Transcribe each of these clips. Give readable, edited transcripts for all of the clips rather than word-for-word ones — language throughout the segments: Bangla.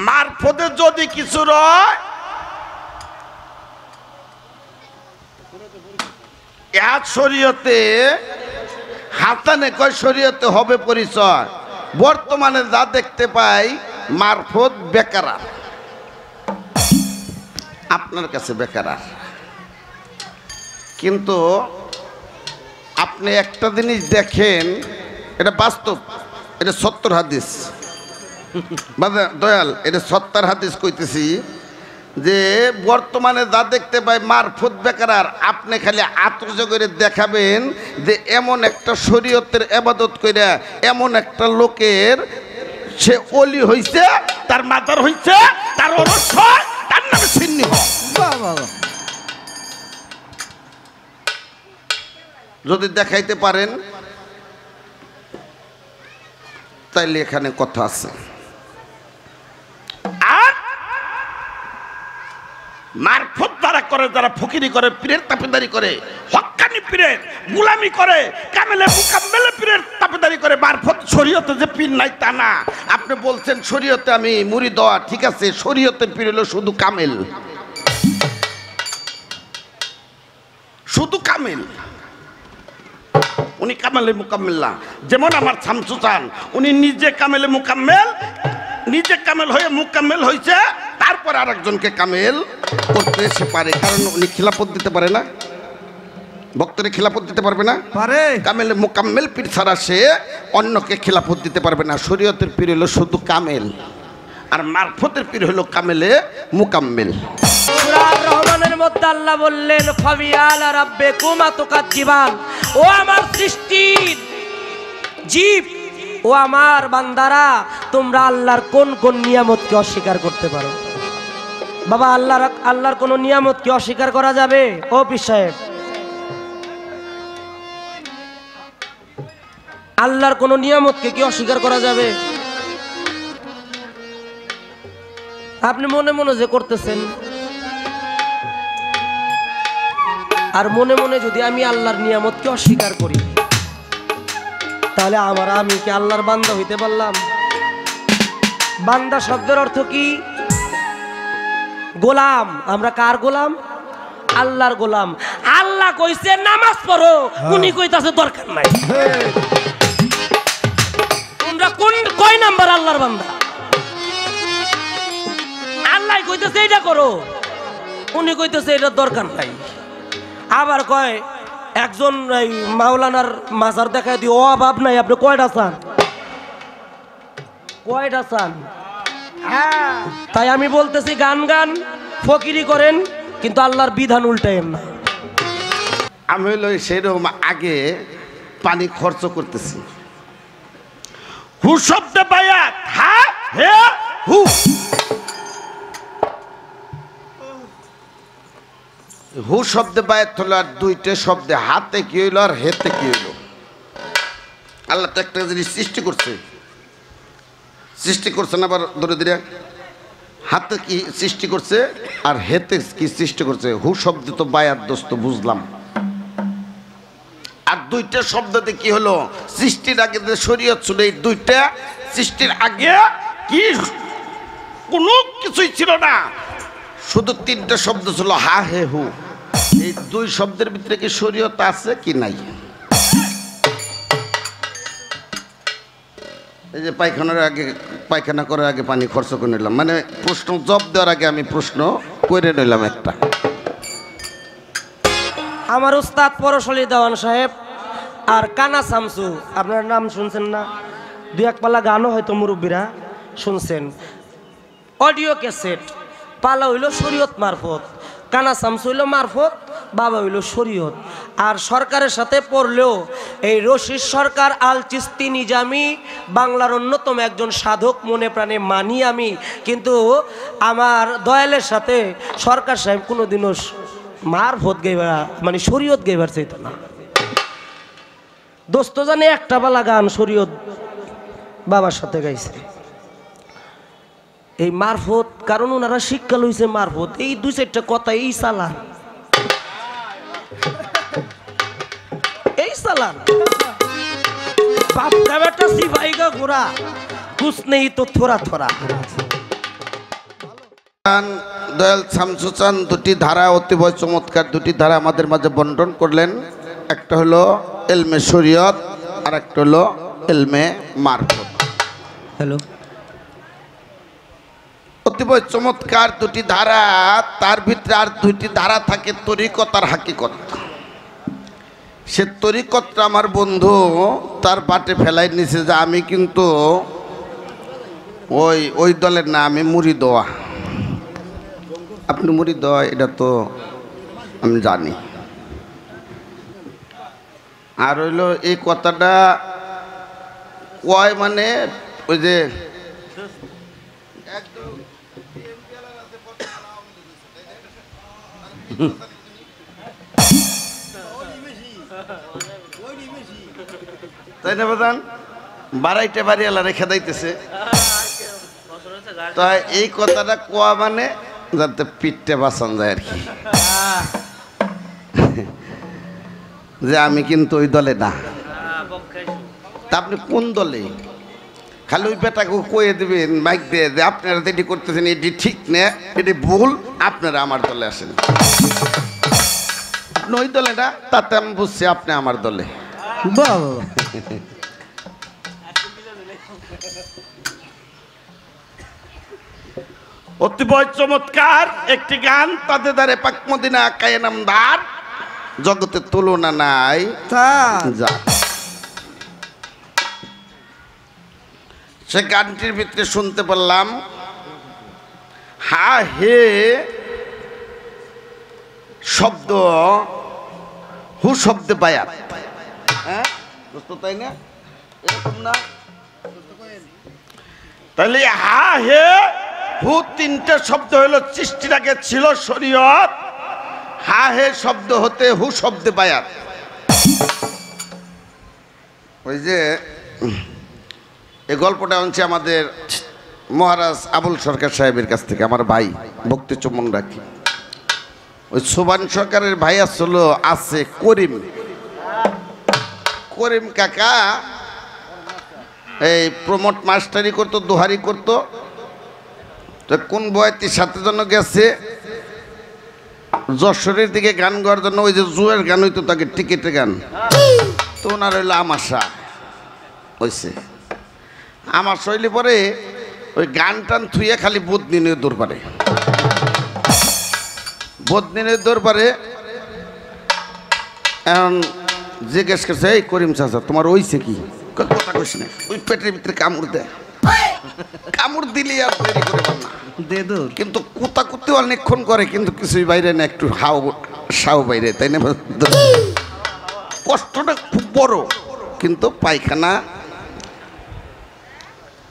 মারফতে যদি কিছু রয় এক শরীয়তে হাসানে কয় শরীয়তে হবে পরিচয়। বর্তমানে যা দেখতে পাই মারফত বেকারা, আপনার কাছে বেকারা। কিন্তু আপনি একটা জিনিস দেখেন, এটা বাস্তব, এটা ৭০ হাদিস দয়াল, এটা ৭০ হাদিস কইতেছি যে বর্তমানে যা দেখতে পাই মারফত বেকার। আপনি খালি আত্মজ করে দেখাবেন যে এমন একটা শরীয়তের ইবাদত কইরা এমন একটা লোকের সে ওলি হইছে, তার মাদার হইছে, তার ওরস হয়, তার নামে সিন্নি হয়। যদি দেখাইতে পারেন তাইলে এখানে কথা আছে। আর মারফত যারা করে, যারা ফকিরি করে, পীরের তাবেদারি করে, হক্কানি পীরের গোলামি করে, কামেলে মুকাম্মেলে পীরের তাবেদারি করে, মারফত শরীয়তে যে পীর নাই তা না। আপনি বলছেন শরীয়তে আমি মুরিদ হওয়া, ঠিক আছে, শরীয়তের পীর হলো শুধু কামেল, শুধু কামেল, উনি কামেলে মুকাম্মেল না। যেমন আমার শামসু চান, উনি নিজে কামেলে মুকাম্মেল, নিজে কামেল হয়ে মুকাম্মেল হয়েছে, তারপর আরেকজনকে কামেল করতে সে পারে, কারণ উনি খিলাফত দিতে পারে না, ভক্তরে খিলাফত দিতে পারবে না, পারে। কামেলে মুকাম্মেল পীর ছাড়া সে অন্যকে খিলাফত দিতে পারবে না। শরীয়তের পীর হলো শুধু কামেল, আর মারফতের পীর হলো কামেলে মুকাম্মেল। সূরা রহমানের মধ্যে আল্লাহ বললেন ফাবিয়ালা রাব্বিকুমা তুকাজ্জিবান, ও আমার সৃষ্টির জীব, ও আমার বান্দারা, তোমরা আল্লাহর কোন কোন নিয়ামতকে অস্বীকার করতে পারো? বাবা, আল্লাহর কোন নিয়ামতকে অস্বীকার করা যাবে? ও পীর সাহেব, আল্লাহর কোন নিয়ামতকে কি অস্বীকার করা যাবে? আপনি মনে মনে যে করতেছেন, আর মনে মনে যদি আমি আল্লাহর নিয়ামতকে অস্বীকার করি, তাহলে আমি কি আল্লাহর বান্দা হইতে পারলাম? বান্দা শব্দের অর্থ কি? গোলাম। আমরা কার গোলাম? আল্লাহর গোলাম। আল্লাহ কইছে নামাজ পড়ো, উনি কইতাছে দরকার নাই। তোমরা কয় নাম্বার আল্লাহর বান্দা? আল্লাহ কইতেছে এটা করো, উনি কইতেছে এটা দরকার নাই। আবার কয় একজন মাওলানার মাজার দেখায় দিও, অভাব নাই, আপনি কয়টা চান? কয়টা চান? হ্যাঁ, তাই আমি বলতেছি গান ফকিরি করেন, কিন্তু আল্লাহর বিধান উল্টায়েন না। আমি হলো সেরকম আগে পানি খরচ করতেছি। হু শব্দে বায়াত, হা হে হু, হু শব্দে বায়াত হলো, আর দুইটা শব্দে হাতে কি হইলো আর হেতে কি হইলো। আল্লাহ তো একটা জিনিস সৃষ্টি করছেন, আবার ধরে ধরে হাতে কি সৃষ্টি করছে আর হেতে কি সৃষ্টি করছে। হু শব্দে তো বায়াত দোস্ত বুঝলাম, আর দুইটা শব্দতে কি হলো? সৃষ্টির আগে যে শরীয়ত ছিল, এই দুইটা সৃষ্টির আগে কি কোনো কিছুই ছিল না, শুধু তিনটা শব্দ ছিল, হা হে হু। এই দুই শব্দের ভিতরে কি শরীয়ত আছে কি নাই? এই যে পায়খানা করার আগে পানি খরচ করে নিলাম, মানে প্রশ্ন জব দেওয়ার আগে আমি প্রশ্ন করে নিলাম একটা। আমার উস্তাদ পরশলী দেওয়ান সাহেব আর কানা শামসু, আপনার নাম শুনছেন না? দুই এক পালা গানও হয়তো মুরব্বীরা শুনছেন। অডিও ক্যাসেট পালা হইল শরীয়ত মারফত, কানা শামসু হইল মারফত, বাবা হইল শরীয়ত। আর সরকারের সাথে পড়লেও এই রশিদ সরকার আল চিস্তি নিজামি বাংলার অন্যতম একজন সাধক মনে প্রাণে মানি আমি, কিন্তু আমার দয়ালের সাথে সরকার সাহেব কোনোদিনও মারফত গাইবার মানে শরীয়ত গাইবার চাইতো না। দোস্ত জানে একটা বালা গান শরীয়ত বাবার সাথে গাইছে, এই মারফত, কারণ ওনারা শিক্ষা লইছে মারফত। এই দুই চারটা কথা এই চালান, এই চালান बाप का बेटा सिपाही का घोड़ा कुछ नहीं तो थोड़ा थोड़ा দয়াল শামসুচান দুটি ধারা অতিবয় চমৎকার দুটি ধারা আমাদের মাঝে বন্টন করলেন। একটা হলো এলমে শরীয়ত আর একটা হলো এলমে মারফত। हेलो অতিবয় চমৎকার দুটি ধারা, তার ভিতরে আর দুইটি ধারা থাকে তরিকত আর হাকিকত। সে তরিকতটা আমার বন্ধু তার বাটে ফেলাই নিছে যে আমি কিন্তু ওই দলের না, আমি মুড়ি দেওয়া। আপনি মুড়ি দেওয়া এটা তো আমি জানি। আর হইলো এই কথাটা কয় মানে ওই যে তাই না বাদান বাড়াইতে বাড়ি আলা রেখে দিতেছে। তো এই কথাটা কোয়া মানে যাতে পিঠটা বাঁচান যায় আর কি, যে আমি কিন্তু ওই দলে না। তা আপনি কোন দলে? খালি ওই বেটাকে কয়ে দেবেন মাইক দিয়ে যে আপনারা এটি করতেছেন এটি ঠিক না, এটি ভুল, আপনারা আমার দলে আসেন। আপনি ওই দলে না, তাতে আমি বুঝছি আপনি আমার দলে। অতিবয় চমৎকার একটি গান, তাদের দ্বারে পাক মদিনা আকায়ে নামদার, জগতে তুলনা নাই যা। সে গানটির ভিতরে শুনতে পারলাম হা হে শব্দ হু শব্দে বায়াত। হ্যাঁ তাই না, এরকম না? তাহলে হা হে হু তিনটে শব্দ হলো, সৃষ্টির আগে ছিল শরীয়ত, হা হে শব্দ হতে হু শব্দে বায়াত। ওই যে এই গল্পটা হচ্ছে আমাদের মহারাজ আবুল সরকার সাহেবের কাছ থেকে, আমার ভাই ভক্তি চুমন রাখি। ওই সুবান সরকারের ভাই আসলো আছে করিম, করিম কাকা এই প্রমোট মাস্টারি করতো, দোহারি করতো। তো কোন বয়তির সাথে জন্য গেছে যশোরের দিকে গান গাওয়ার জন্য, ওই যে জুয়ের গান হইতো তাকে টিকিটে গান, তো ওনার হইলো আমাশা হয়েছে। আমার শৈলী পরে ওই গান টান থুয়ে খালি বদনিনের দরবারে, বদনিনের দরবারে এখন জিজ্ঞেস করছে, এই করিম চাচা তোমার ওইছে কি? কথা কইস না, ওই পেটের ভিতরে কামড় দেয়, কামড় দিলে আর দেরি করে না কিন্তু কুতাকুতি অনেকক্ষণ করে, কিন্তু কিছুই বাইরে না, একটু হাও সাও বাইরে, তাই না? কষ্টটা খুব বড়, কিন্তু পায়খানা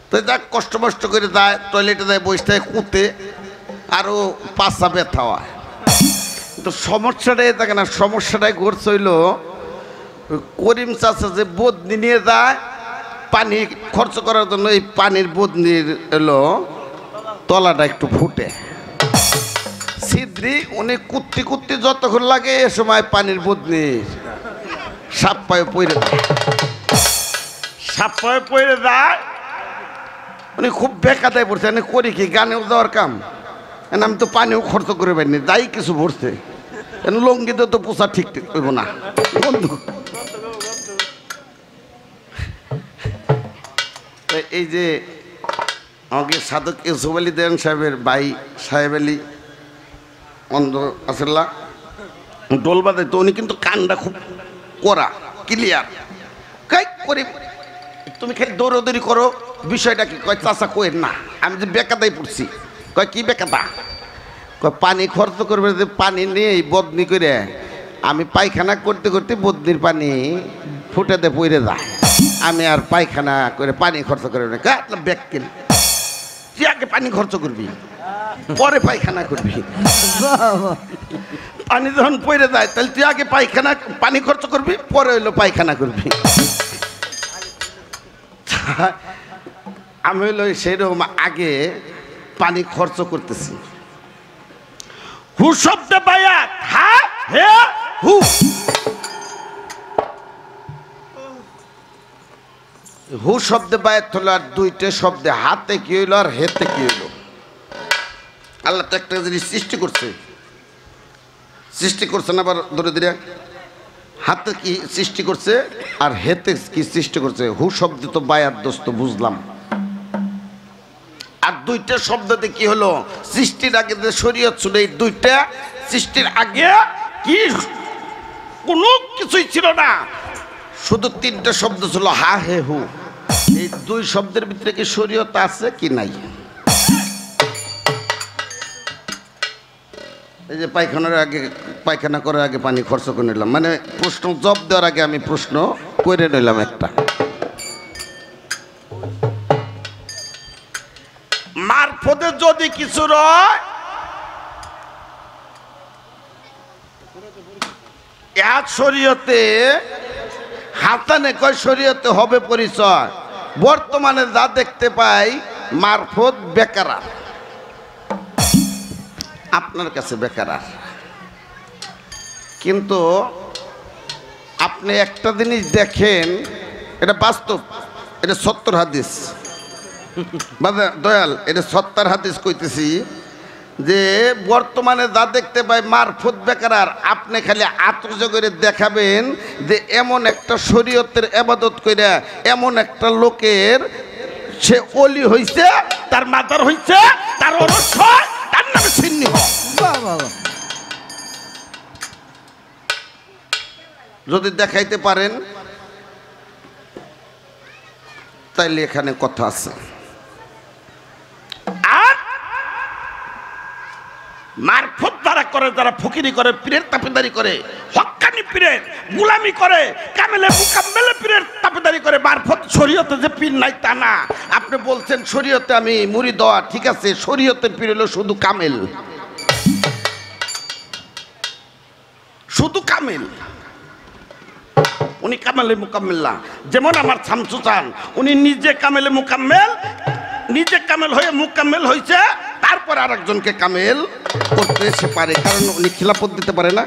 তো যাক কষ্ট মষ্ট করে যায়, টয়লেটে যায়, বসে থাকে, কুতে আরও পাঁচা ব্যথা হয়। তো সমস্যাটাই থাকে না, সমস্যাটাই ঘটছে হইল করিম চাচা যে বদনি নিয়ে যায় পানি খরচ করার জন্য, এই পানির বদনির এলো তলাটা একটু ফুটে ছিদ্রি, উনি কুত্তি কুত্তি যতক্ষণ লাগে এ সময় পানির বদনি সাপ পায়ে পড়ে যায়, সাপ পায়ে পড়ে যায়। উনি খুব বেকাদায় পড়ছে, আমি করি কি গানেও যাওয়ার কাম, আমি তো পানিও খরচ করে পারিনি, যাই কিছু ভরছে লঙ্গিতে তো পোষা ঠিক ঠিক করবো না বন্ধু। এই যে আমাকে সাধক ইউসুফ আলী দেন সাহেবের ভাই সাহেব আলী অন্ধ আসল্লা ডোল বাজায়, তো উনি কিন্তু কানটা খুব করা ক্লিয়ার, কাই করি তুমি খালি দৌড়দৌড়ি করো, বিষয়টা কি? কয় চাচা কয়েন না, আমি যে বেকাদাই পড়ছি। কয় কি বেকাদা? কয় পানি খরচ করবে, যে পানি নিয়ে বদনি করে আমি পায়খানা করতে করতে বদনির পানি ফুটেতে পড়ে যায়, আমি আর পায়খানা করে পানি খরচ করবে না। কাটলাম ব্যাগ কিন, তুই আগে পানি খরচ করবি পরে পায়খানা করবি, পানি যখন পড়ে যায় তাহলে তুই আগে পায়খানা পানি খরচ করবি, পরে হইলো পায়খানা করবি। আমি হইলো সেইরকম আগে পানি খরচ করতেছি। হু শব্দে বায়াত, হা হে হু। হু শব্দে বায়াত হলো আর দুইটা শব্দে হাতে কি হইলো আর হেতে কি হইলো। আল্লাহ তো একটা জিনিস সৃষ্টি করছেন আবার ধরে ধরে হাতে কি সৃষ্টি করছে আর হেতে কি সৃষ্টি করছে। হু শব্দে তো বায়াত দোস্ত বুঝলাম, আর দুইটা শব্দতে কি হলো সৃষ্টির আগে যে শরীয়ত ছিল, এই দুইটা সৃষ্টির আগে কি কোনো কিছুই ছিল না, শুধু তিনটা শব্দ ছিল হা হে হু। এই দুই শব্দের ভিতরে কি শরীয়ত আছে কি নাই? এই যে পায়খানা করার আগে পানি খরচ করে নিলাম, মানে প্রশ্ন জব দেওয়ার আগে আমি প্রশ্ন করে নিলাম একটা। মারফতে যদি কিছু রয় এক শরীয়তে হাতানে কয় শরীয়তে হবে পরিচয়। বর্তমানে যা দেখতে পাই মারফত বেকারার, আপনার কাছে বেকারার। কিন্তু আপনি একটা জিনিস দেখেন, এটা বাস্তব, এটা 70 হাদিস দয়াল, এটা 70 হাদিস কইতেছি যে বর্তমানে যা দেখতে পাই মারফত বেকারার। আপনি খালি আত্মজা করে দেখাবেন যে এমন একটা শরীয়তের ইবাদত কইরা এমন একটা লোকের সে ওলি হইছে, তার মাদার হইছে, তার ওরস হয়, তার নামে সিন্নি হয়। যদি দেখাইতে পারেন তাইলে এখানে কথা আছে। আর মারফত দ্বারা করে, যারা ফকিরি করে, পীরের তাপেদারি করে, হক্কানি পীরের গুলামি করে, কামেলে মুকাম্মেলে পীরের তাপেদারি করে। মারফত শরীয়তে যে পীর নাই তা না। আপনি বলছেন শরীয়তে আমি মুরিদ হওয়া, ঠিক আছে, শরীয়তের পীর হলো শুধু কামেল, শুধু কামেল, উনি কামেলে মুকাম্মেল না। যেমন আমার শামসু চান, উনি নিজে কামেলে মুকাম্মেল, নিজে কামেল হয়ে মুকাম্মেল হয়েছে, তারপর আরেকজনকে কামেল করতে সে পারে, কারণ উনি খিলাফত দিতে পারে না,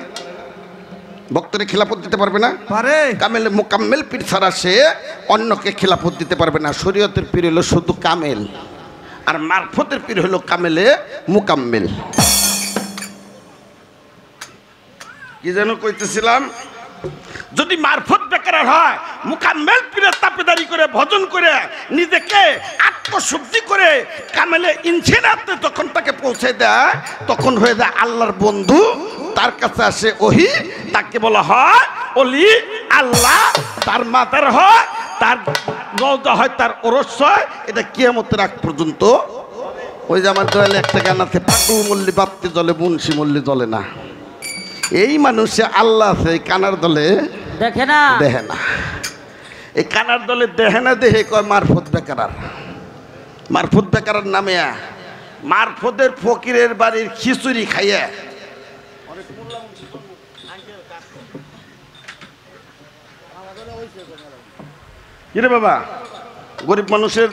ভক্তরে খিলাফত দিতে পারবে না, পারে। কামেলে মুকাম্মেল পীর ছাড়া সে অন্যকে খিলাফত দিতে পারবে না। শরীয়তের পীর হলো শুধু কামেল, আর মারফতের পীর হলো কামেলে মুকাম্মেল। কি যেন কইতেছিলাম, যদি মারফত বেকার হয়, মুকাম্মেল পীরের তাপেদারি করে, ভজন করে, নিজেকে আত্মশুদ্ধি করে কামেলে ইনসানিয়াতে যখন তাকে পৌঁছে দেয়, তখন হয়ে যায় আল্লাহর বন্ধু। তার কাছে আসে ওহী, তাকে বলা হয় ওলি আল্লাহ। তার মাতার হয়, তার রওজা হয়, তার ওরস হয়। এটা কিয়ামতের আগ পর্যন্ত। ওই যে আমার দয়ালে একটা গান আছে, পাগল মল্লি বাত্তি জ্বলে, মুন্সি মল্লি জ্বলে না। এই মানুষে আল্লাহ আছে, এই কানার দলে দেখে না, দেখে না। এই কানার দলে দেখে না, দেখে কয় মারফত বেকারার। মারফত বেকারার নামে মারফতের ফকিরের বাড়ির খিচুড়ি খাইয়া কিরে বাবা, গরিব মানুষের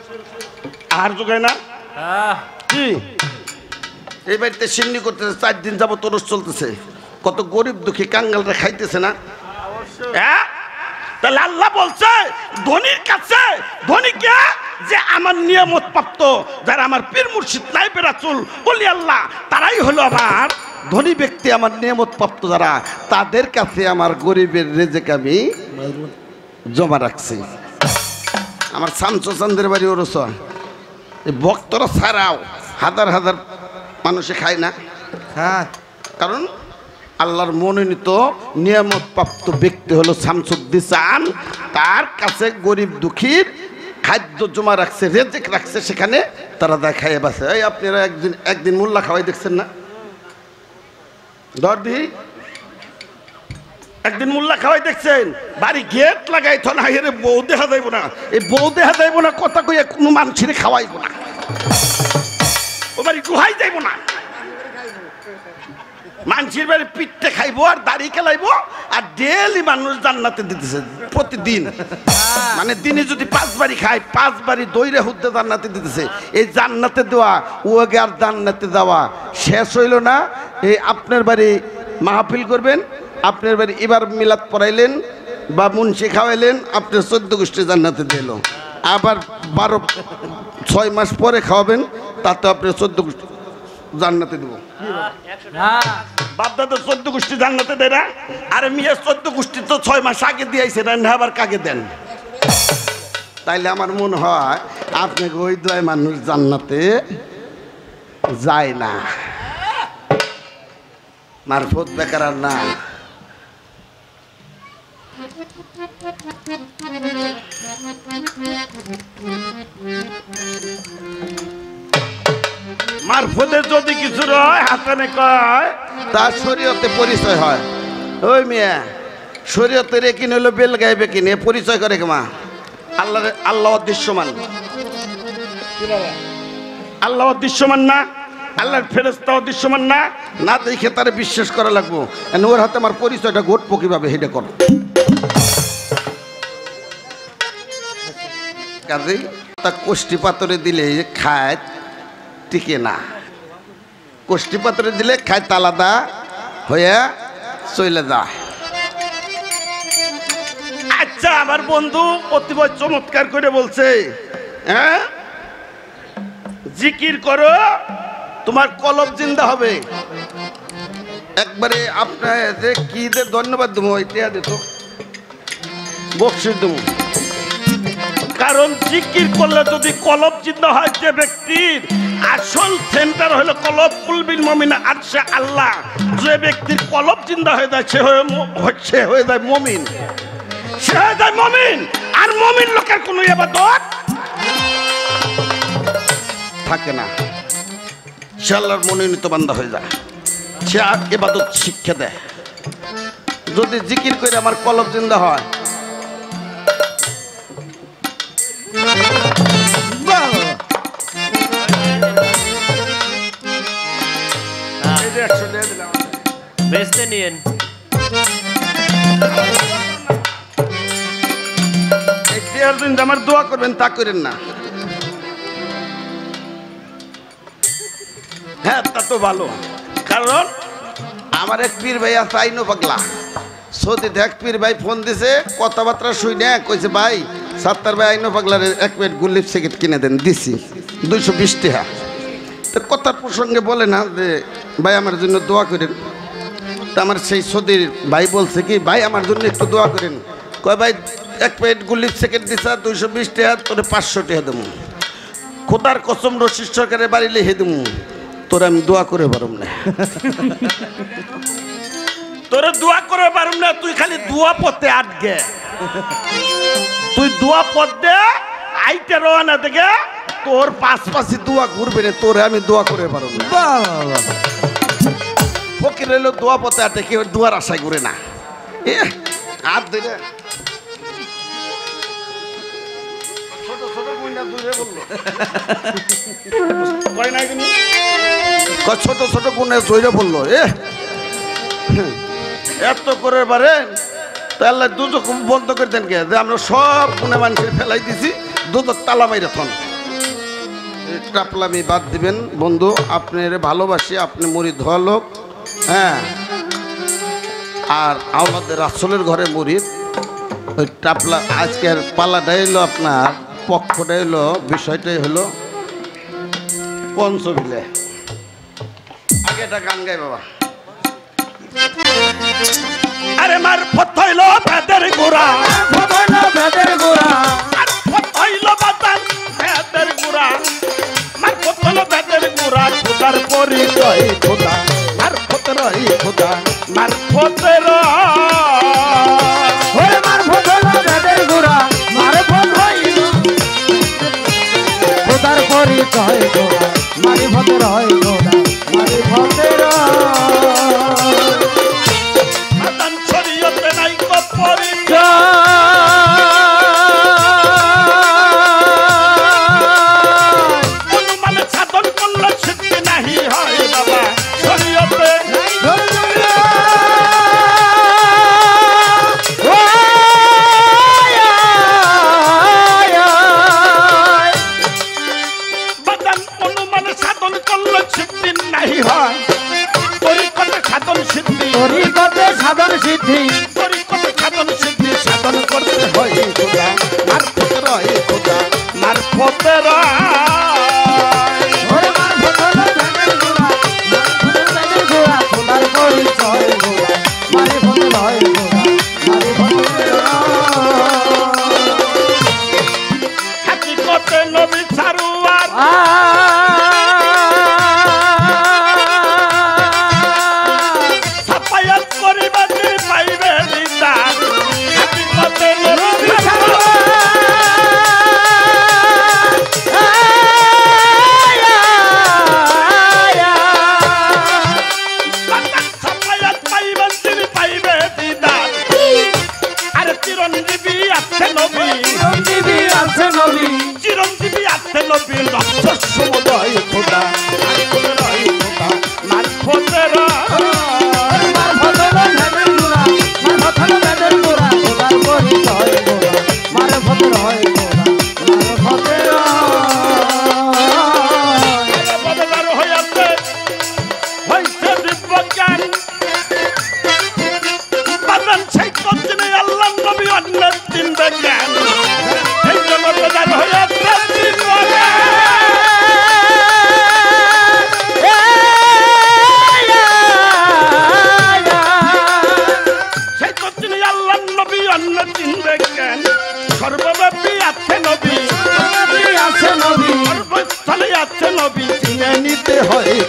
আহার যোগায় না কি? এই বাড়িতে সিন্নি করতেছে, 4 দিন যাবত তোরস চলতেছে। কত গরিব দুঃখী কাঙ্গালরা খাইতেছে না? হ্যাঁ, তাহলে আল্লাহ বলছে ধনীর কাছে, ধনীকে যে আমার নিয়ামত প্রাপ্ত, যারা আমার পীর মুর্শিদ নাইবে রাসূল ওলি আল্লাহ, তারাই হলো আমার ধনী ব্যক্তি, আমার নিয়ামত প্রাপ্ত যারা, তাদের কাছে আমার গরিবের রেজেক আমি জমা রাখছি। আমার শামসু চান্দের বাড়ি ওরস, এই ভক্তরা ছাড়াও হাজার হাজার মানুষে খায় না। হ্যাঁ, কারণ আল্লাহর মনোনীত নিয়ামত প্রাপ্ত ব্যক্তি হলো শামসুদ্দিন চান। তার কাছে গরিব দুঃখীর খাদ্য জমা রাখছে, রেজেক রাখছে, সেখানে তারা দেখায় বাসে। এই আপনারা একদিন মোল্লা খাওয়াই দেখছেন না? দরদি একদিন মোল্লা খাওয়াই দেখছেন? বাড়ি গেট লাগাই তো না, এর বউ দেখা যাইব না, এই বউ দেখা যাইব না, কথা কইয়া কোনো মানুষের খাওয়াইব না, ও বাড়ি গুহাই যাইব না। মানুষের বাড়ি পিঠে খাইবো আর দাড়ি খেলাইবো, আর ডেলি মানুষ জান্নাতে দিতেছে প্রতিদিন। মানে দিনে যদি 5 বাড়ি খায়, 5 বাড়ি দইরে হুদ্দে জান্নাতে দিতেছে। এই জান্নাতে দেওয়া ওকে আর জান্নাতে দেওয়া শেষ হইল না। এই আপনার বাড়ি মাহফিল করবেন, আপনার বাড়ি এবার মিলাদ পড়াইলেন বা মুন্সি খাওয়াইলেন, আপনার 14 গোষ্ঠী জান্নাতে দিল। আবার 6 মাস পরে খাওয়াবেন, তাতে আপনি 14 গোষ্ঠী জান্নাতে দেবো। বাপদাদা 14 গোষ্ঠী জান্নাতে দেয় না? আরে মিয়া 14 গোষ্ঠী তো 6 মাস আগে দিয়েছে, রান্না আবার কাকে দেন? তাইলে আমার মনে হয় আপনাকে ওই দয় মানুষ জান্নাতে যায় না, মারফত বেকার আর না। মারফতে যদি কিছু রয় হাসানে কয় তার শরীয়তে পরিচয় হয়। ওই মিয়া শরীয়তের একিন হলো বেল গাইবে কিনে পরিচয় করে কেমা? আল্লাহ অদৃশ্যমান, আল্লাহ অদৃশ্যমান না, আল্লাহর ফেরেশতা অদৃশ্যমান না, না দেখে তারে বিশ্বাস করা লাগবো। ওর হাতে আমার পরিচয়টা ঘটবো কিভাবে হেডে করো। কাজেই তা কোষ্ঠী পাথরে দিলে খায় টিকে না, কোষ্ঠী পাথরে দিলে খায় আলাদা হয়ে চলে যায়। আচ্ছা আমার বন্ধু অতীব চমৎকার করে বলছে, হ্যাঁ জিকির করো তোমার কলব জিন্দা হবে। একবারে আপনার যে কি দে ধন্যবাদ দেবো, ওইটা দিত বকশিস দেবো। কারণ জিকির করলে যদি কলব জিন্দা হয়, যে ব্যক্তির আসল সেন্টার হলো কলব কুলবিল মুমিন আরশে আল্লাহ, যে ব্যক্তির কলব জিন্দা হয়ে যায় সে হয়ে যায় মুমিন, সে হয়ে যায় মুমিন। আর মুমিন লোকের কোনো ইবাদত থাকে না, সে আল্লাহর মনোনীত বান্দা হয়ে যায়, সে আর ইবাদত শিক্ষা দেয়। যদি জিকির করে আমার কলব জিন্দা হয়, বেচতে নিয়েন। আমার দোয়া করবেন তা করেন না। হ্যাঁ তা তো ভালো, কারণ আমার এক পীর ভাই আছে আইনো পাগলা, সৌদি দেখ পীর ভাই ফোন দিছে, কথাবার্তা শুই না, কইছে ভাই সাত্তার ভাই আইনো পাগলার 1 প্যাকেট গুলিপ সিগারেট কিনে দেন, দিছি 220 টাকা। তো কথার প্রসঙ্গে বলে না যে ভাই আমার জন্য দোয়া করেন। তা আমার সেই সৌদির ভাই বলছে কি ভাই আমার জন্য একটু দোয়া করেন। কয় ভাই 1 প্যাকেট গুলিপ সিগারেট দিছা 220 টাকা, তোরে 500 টাকা দেবো। খোদার কসম রশিদ সরকারের বাড়ি লিখে দেবো, তোর আমি দোয়া করে পারুম না। তোরে দোয়া করে পারুম না, তুই খালি দোয়া পথে আটকে, তুই দোয়া পথ দে আইতে রওনা থেকে তোর পাশাপাশি দোয়া ঘুরবে রে, তোরে আমি দোয়া করে পারুম না। ফকির হইলো দোয়া পথে আটে, কেউ দোয়ার আশায় ঘুরে না। এ হাত ধরে ছোট ছোট বইনা দূরে বললো ছোট ছোট গুণে জৈরে বললো, এত করে পারেন তাহলে দুদক বন্ধ করে দেন কে, যে আমরা সব গুণে মানুষের ফেলাই দিছি, দুদক তালা মাইরে থন। টাপলামি বাদ দিবেন বন্ধু, আপনার ভালোবাসি, আপনি মুরিদ হওয়া লোক, হ্যাঁ, আর আমাদের রাসূলের ঘরে মুরিদ। ওই টাপলা আজকের পালাটাই হলো আপনার পক্ষটাই হলো, বিষয়টাই হলো পঞ্চবিলে। আগে একটা গান গাই বাবা। আরে মার ফতইল ভেদের গোড়া, ফতইল ভেদের গোড়া, ফতইল বাতান ভেদের গোড়া, মার ফতইল ভেদের গোড়া, খোদার পরিচয় খোদা, মার ফতরই খোদা, মার ফতর ওরে মার ফতইল ভেদের গোড়া, মার ফতইল খোদার পরিচয় খোদা, মারি ফতরই খোদা, মারি ফতর মাতান শরীয়তে নাই কো পরিচয়, অনুমান সাধন করলে সিদ্ধি নাহি হয় বাবা, শরীয়তে বাদান অনুমান সাধন করলে সিদ্ধি নাহি হয়, তরিকতে সাধন সিদ্ধি, তরিকতে সাধন সিদ্ধি, তরিকতে সাধন সিদ্ধি সাধন করতে হয় খোদা, আর খোদা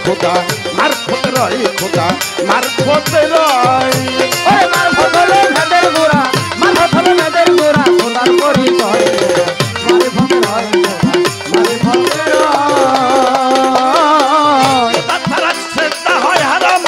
খোদা মারফত রয় খোদা মারফত রয় ওরে মারফত হলো মেদের গোড়া মারফত হলো মেদের গোড়া খোদার পরিচয় মারফত রয় মারফত রয় তারা সেজদা হয় হারাম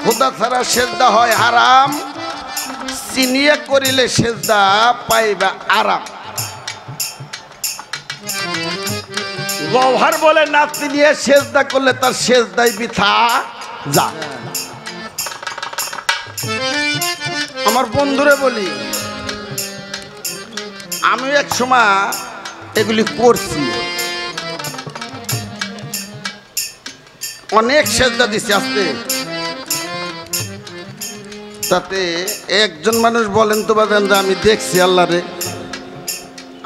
খোদা ছাড়া সেজদা হয় হারাম চিনিয়া করিলে সেজদা পাইবা আরাম গওহার বলে না চিনিয়ে সেজদা করলে তার সেজদাই বৃথা যা আমার বন্ধুরে বলি আমি এক সময় এগুলি করছি অনেক সেজদা দিছি আসতে তাতে একজন মানুষ বলেন তো বাদেন যে আমি দেখছি আল্লাহরে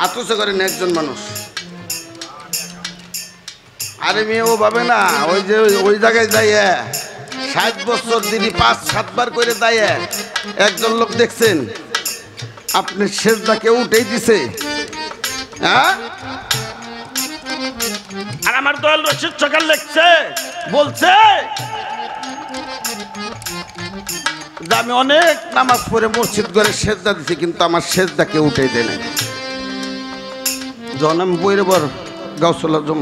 আতসে করেন একজন মানুষ আরে মেয়ে ও ভাবে না ওই যে ওই জায়গায় যাইয়ে 60 বছর দিনই 5-7 বার করে যাইয়ে একজন লোক দেখছেন আপনি সেজদা কেউ উঠেই দিছে হ্যাঁ আর আমার দয়াল রশিদ সকাল লিখছে বলছে যে আমি অনেক নামাজ পড়ে মসজিদ ঘরে সেজদা দিছি কিন্তু আমার সেজদা কেউ উঠেই দেয় না যখন আমি বইরে বর গাউসুল আজম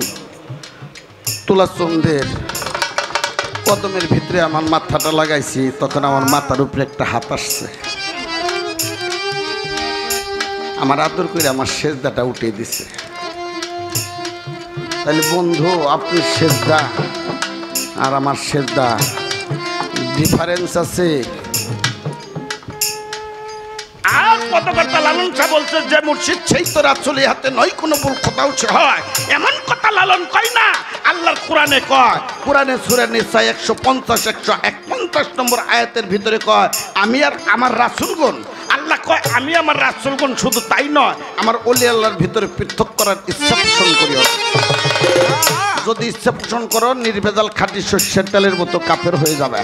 তুলাচন্দের কদমের ভিতরে আমার মাথাটা লাগাইছি তখন আমার মাথার উপরে একটা হাত আসছে আমার আদর করে আমার সেজদাটা উঠিয়ে দিছে তাহলে বন্ধু আপনি সেজদা আর আমার সেজদা ডিফারেন্স আছে আর কতকর্তা লালন শাহ বলছে যে মুর্শিদ সেই তো রাসূলের হাতে নয় কোনো ভুল কোথাও হয় এমন কথা লালন কয় না আল্লাহর কোরআনে কয় কোরআনে সূরা নিসা 150-151 নম্বর আয়াতের ভিতরে কয় আমি আর আমার রাসূলগণ আল্লাহ কয় আমি আমার রাসূলগণ শুধু তাই নয় আমার ওলি আল্লাহর ভিতরে পৃথক করার ইচ্ছা পোষণ করিও যদি ইচ্ছা পোষণ করো নির্ভেজাল খাঁটি শস্যের তেলের মতো কাফের হয়ে যাবে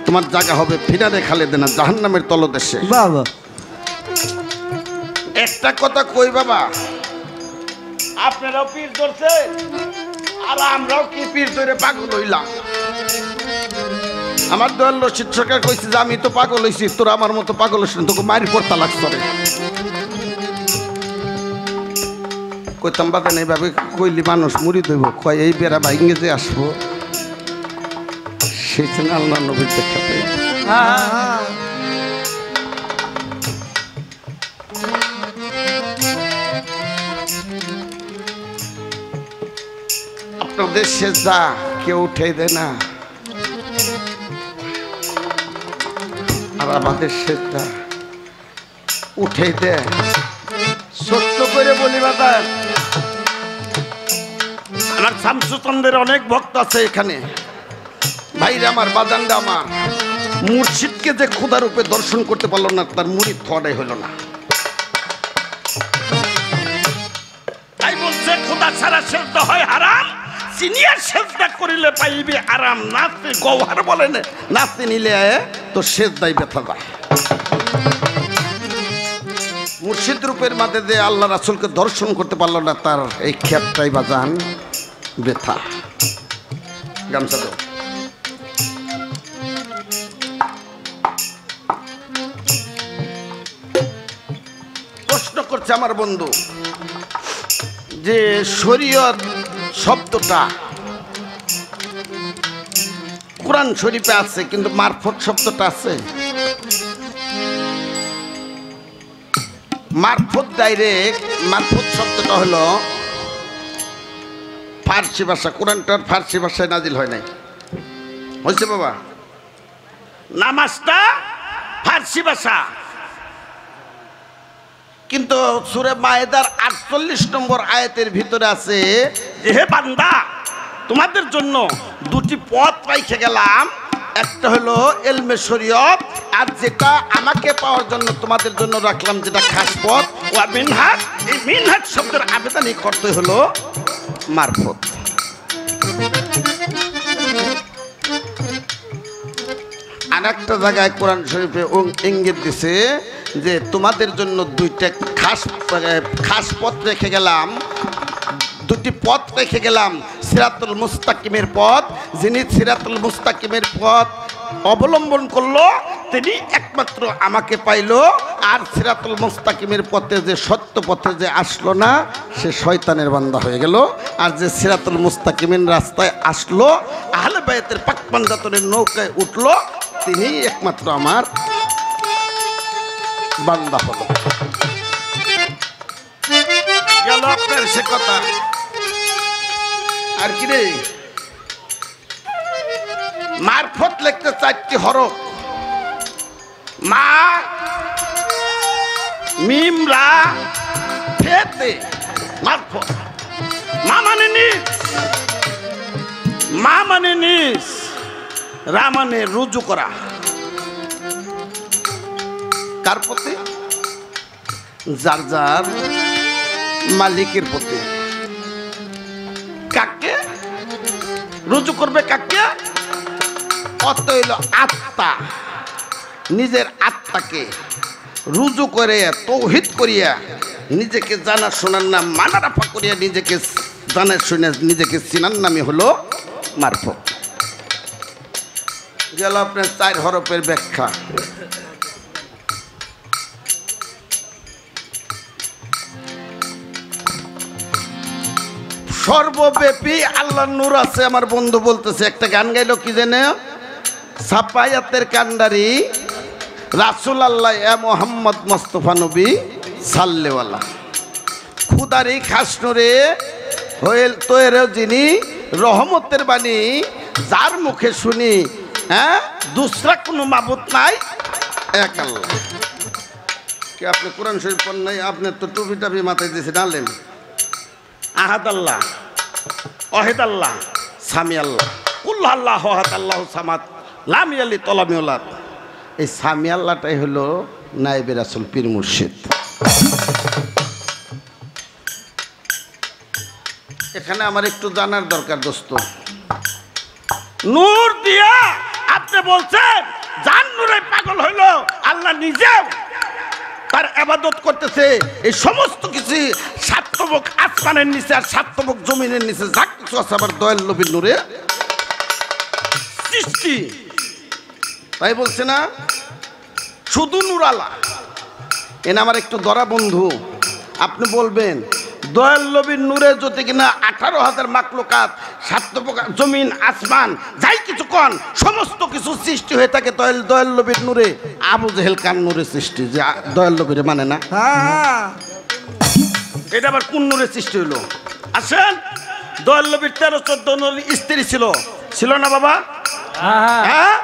তোমার জায়গা হবে ফিনারে খালেদেনা জাহান্নামের তলদেশে বাবা একটা কথা কই বাবা আপনারাও পীর ধরছে আর আমরাও কি পীর ধরে পাগল হইলাম আমার দয়াল রশিদ সরকার কইছে যে আমি তো পাগল হইছি তোরা আমার মতো পাগল হইছিস তোকে মারি পড়তা লাগছে কইতাম বাবা এইভাবে কইলি মানুষ মুড়ি দইব কয় এই বেড়া ভাইঙ্গে যে আসবো সেই জন্য আল্লাহ নবীর দেখা পেয়ে আপনাদের সেজদা কেউ উঠে দেয় না আর আমাদের সেজদা উঠে দেয় সত্য করে বলি বাবা আমার শামসুচন্দ্রের অনেক ভক্ত আছে এখানে ভাইরা আমার বাজানরা আমার মুর্শিদকে যে খোদা রূপে দর্শন করতে পারলো না তার মুরিদ হওয়াটাই হলো না তাই বলছে খোদা ছাড়া সেজদা হয় হারাম সিনিয়র সেজদা করিলে পাইবে আরাম নাচে গওহার বলেন নাচতে নিলে তো সেজদাই ব্যথা যায় মুর্শিদ রূপের মাঝে যে আল্লাহ রাসূলকে দর্শন করতে পারলো না তার এই ক্ষেতটাই বাজান ব্যথা গামছা দাও প্রশ্ন করছে আমার বন্ধু যে শরীয়ত শব্দটা কোরআন শরীফে আছে, কিন্তু মারফত শব্দটা আছে। মারফত ডাইরেক্ট, মারফত শব্দটা হলো ফার্সি ভাষা। কোরআনটার ফার্সি ভাষায় নাজিল হয় নাই, হয়েছে বাবা? নামাজটা ফার্সি ভাষা, কিন্তু সূরা মায়েদার 48 নম্বর আয়াতের ভিতরে আছে যে হে বান্দা, তোমাদের জন্য দুটি পথ রাইখে গেলাম, একটা হলো এলমে শরীয়ত, আর যেটা আমাকে পাওয়ার জন্য তোমাদের জন্য রাখলাম যেটা খাস পথ, ওয়া মিনহাজ। এই মিনহাজ শব্দের আবেদনই করতে হলো মারফত। আর একটা জায়গায় কোরআন শরীফে ইঙ্গিত দিছে যে তোমাদের জন্য দুইটা খাস পথ রেখে গেলাম, দুটি পথ রেখে গেলাম। সিরাতুল মুস্তাকিমের পথ, যিনি সিরাতুল মুস্তাকিমের পথ অবলম্বন করলো তিনি একমাত্র আমাকে পাইলো, আর সিরাতুল মুস্তাকিমের পথে যে সত্য পথে যে আসলো না সে শয়তানের বান্দা হয়ে গেল। আর যে সিরাতুল মুস্তাকিমের রাস্তায় আসলো, আহলে বায়াতের পাক পাঞ্জাতনের নৌকায় উঠলো, তিনি একমাত্র আমার বান্দা হলো। গেল আপনার সে কথা। আর কি রে, মারফত লিখতে 4টি হরফ, মা মিম রা ফেতে মারফত। মা মানে নিজ, মা মানে নিজ, রা মানে রুজু করা। কার প্রতি? যার যার মালিকের প্রতি। কাকে রুজু করবে? কাকে? অত হইল আত্মা, নিজের আত্মাকে রুজু করে তৌহিদ করিয়া নিজেকে জানা শোনার নাম, মানা রাফা করিয়া নিজেকে জানা শুনে নিজেকে চিনার নামই হলো মারফত। গেল আপনার 4 হরফের ব্যাখ্যা। সর্বব্যাপী আল্লাহর নূর আছে। আমার বন্ধু বলতেছে, একটা গান গাইলো কি জানে, সাপায়াতের কান্ডারি রাসূল আল্লাহ এ মোহাম্মদ মুস্তাফা নবী সাল্লেওয়ালা, খুদারি খাস নূরে হইল তৈরেও যিনি, রহমতের বাণী যার মুখে শুনি, হ্যাঁ দুসরা কোনো মাবুদ নাই, এক আল্লাহ। কি আপনি কোরআন শরীফ পড়েন নাই? আপনার তো টুপি টাপি মাথায় দিয়েছে ডালেন। আহাদ আল্লাহ, ওয়াহিদ আল্লাহ, সামি আল্লাহ, কুল আল্লাহ আহাদ আল্লাহ সামাদ লাম ইয়ালিদ ওয়া লাম ইউলাদ। এই সামি আল্লাহটাই হলো নায়েবে রাসূল পীর মুর্শিদ। এখানে আমার একটু জানার দরকার দোস্ত। নূর দিয়া আপনি বলছেন যার নূরে পাগল হইল, আল্লাহ নিজেও তার ইবাদত করতেছে। এই সমস্ত কিছু সাতবক আসমানের নিচে আর সাতবক জমিনের নিচে যা কিছু আছে আবার দয়াল নবীর নূরে সৃষ্টি। তাই বলছে না শুধু নূর আলা। এনে আমার একটু ধরা বন্ধু, আপনি বলবেন দয়াল নবীর নূরে যদি কিনা 18,000 মাখলুকাত, সাতবক জমিন আসমান যাই কিছু কন সমস্ত কিছু সৃষ্টি হয়ে থাকে দয়াল নবীর নূরে, আবু জেহেল কার নূরে সৃষ্টি? যে দয়াল নবীরে মানে না, এটা আবার কোন নূরে সৃষ্টি হইল? আসেন, দয়াল নবীর 13-14 স্ত্রী ছিল না বাবা? হ্যাঁ,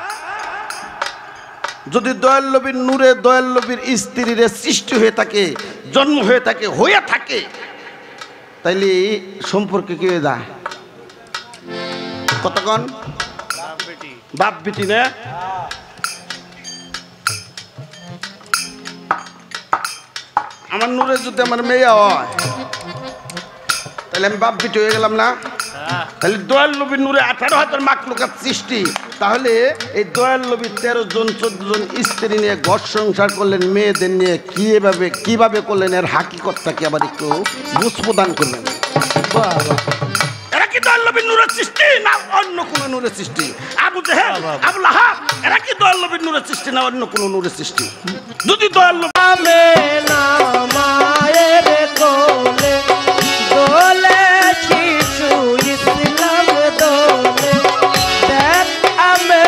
যদি দয়াল নবীর নূরে দয়াল নবীর স্ত্রীর সৃষ্টি হয়ে থাকে, জন্ম হয়ে থাকে, তাইলে সম্পর্কে কি হয়ে যায়? কতক্ষণ বাপ বেটি না? আমার নূরে যদি আমার মেয়ে হয় তাহলে আমি বাপ বেটি হয়ে গেলাম না? তাহলে দয়াল নবীর নূরে 18,000 মাখলুকাত সৃষ্টি, তাহলে এই দয়াল নবীর 13 জন 14 জন স্ত্রী নিয়ে ঘর সংসার করলেন, মেয়েদের নিয়ে কিভাবে করলেন, এর হাকিকতটা কি আবার একটু বুঝ প্রদান করলেন। এরা কি দয়াল নবীর নূরের সৃষ্টি না অন্য কোন নূরের সৃষ্টি? আবু জেহেল, আবু লাহাব এরা কি দয়াল নবীর নূরের সৃষ্টি না অন্য কোন নূরের সৃষ্টি? যদি দয়াল নবী মায়ের কোলে দোলে শিশু ইসলাম দোলে, দেখ আমি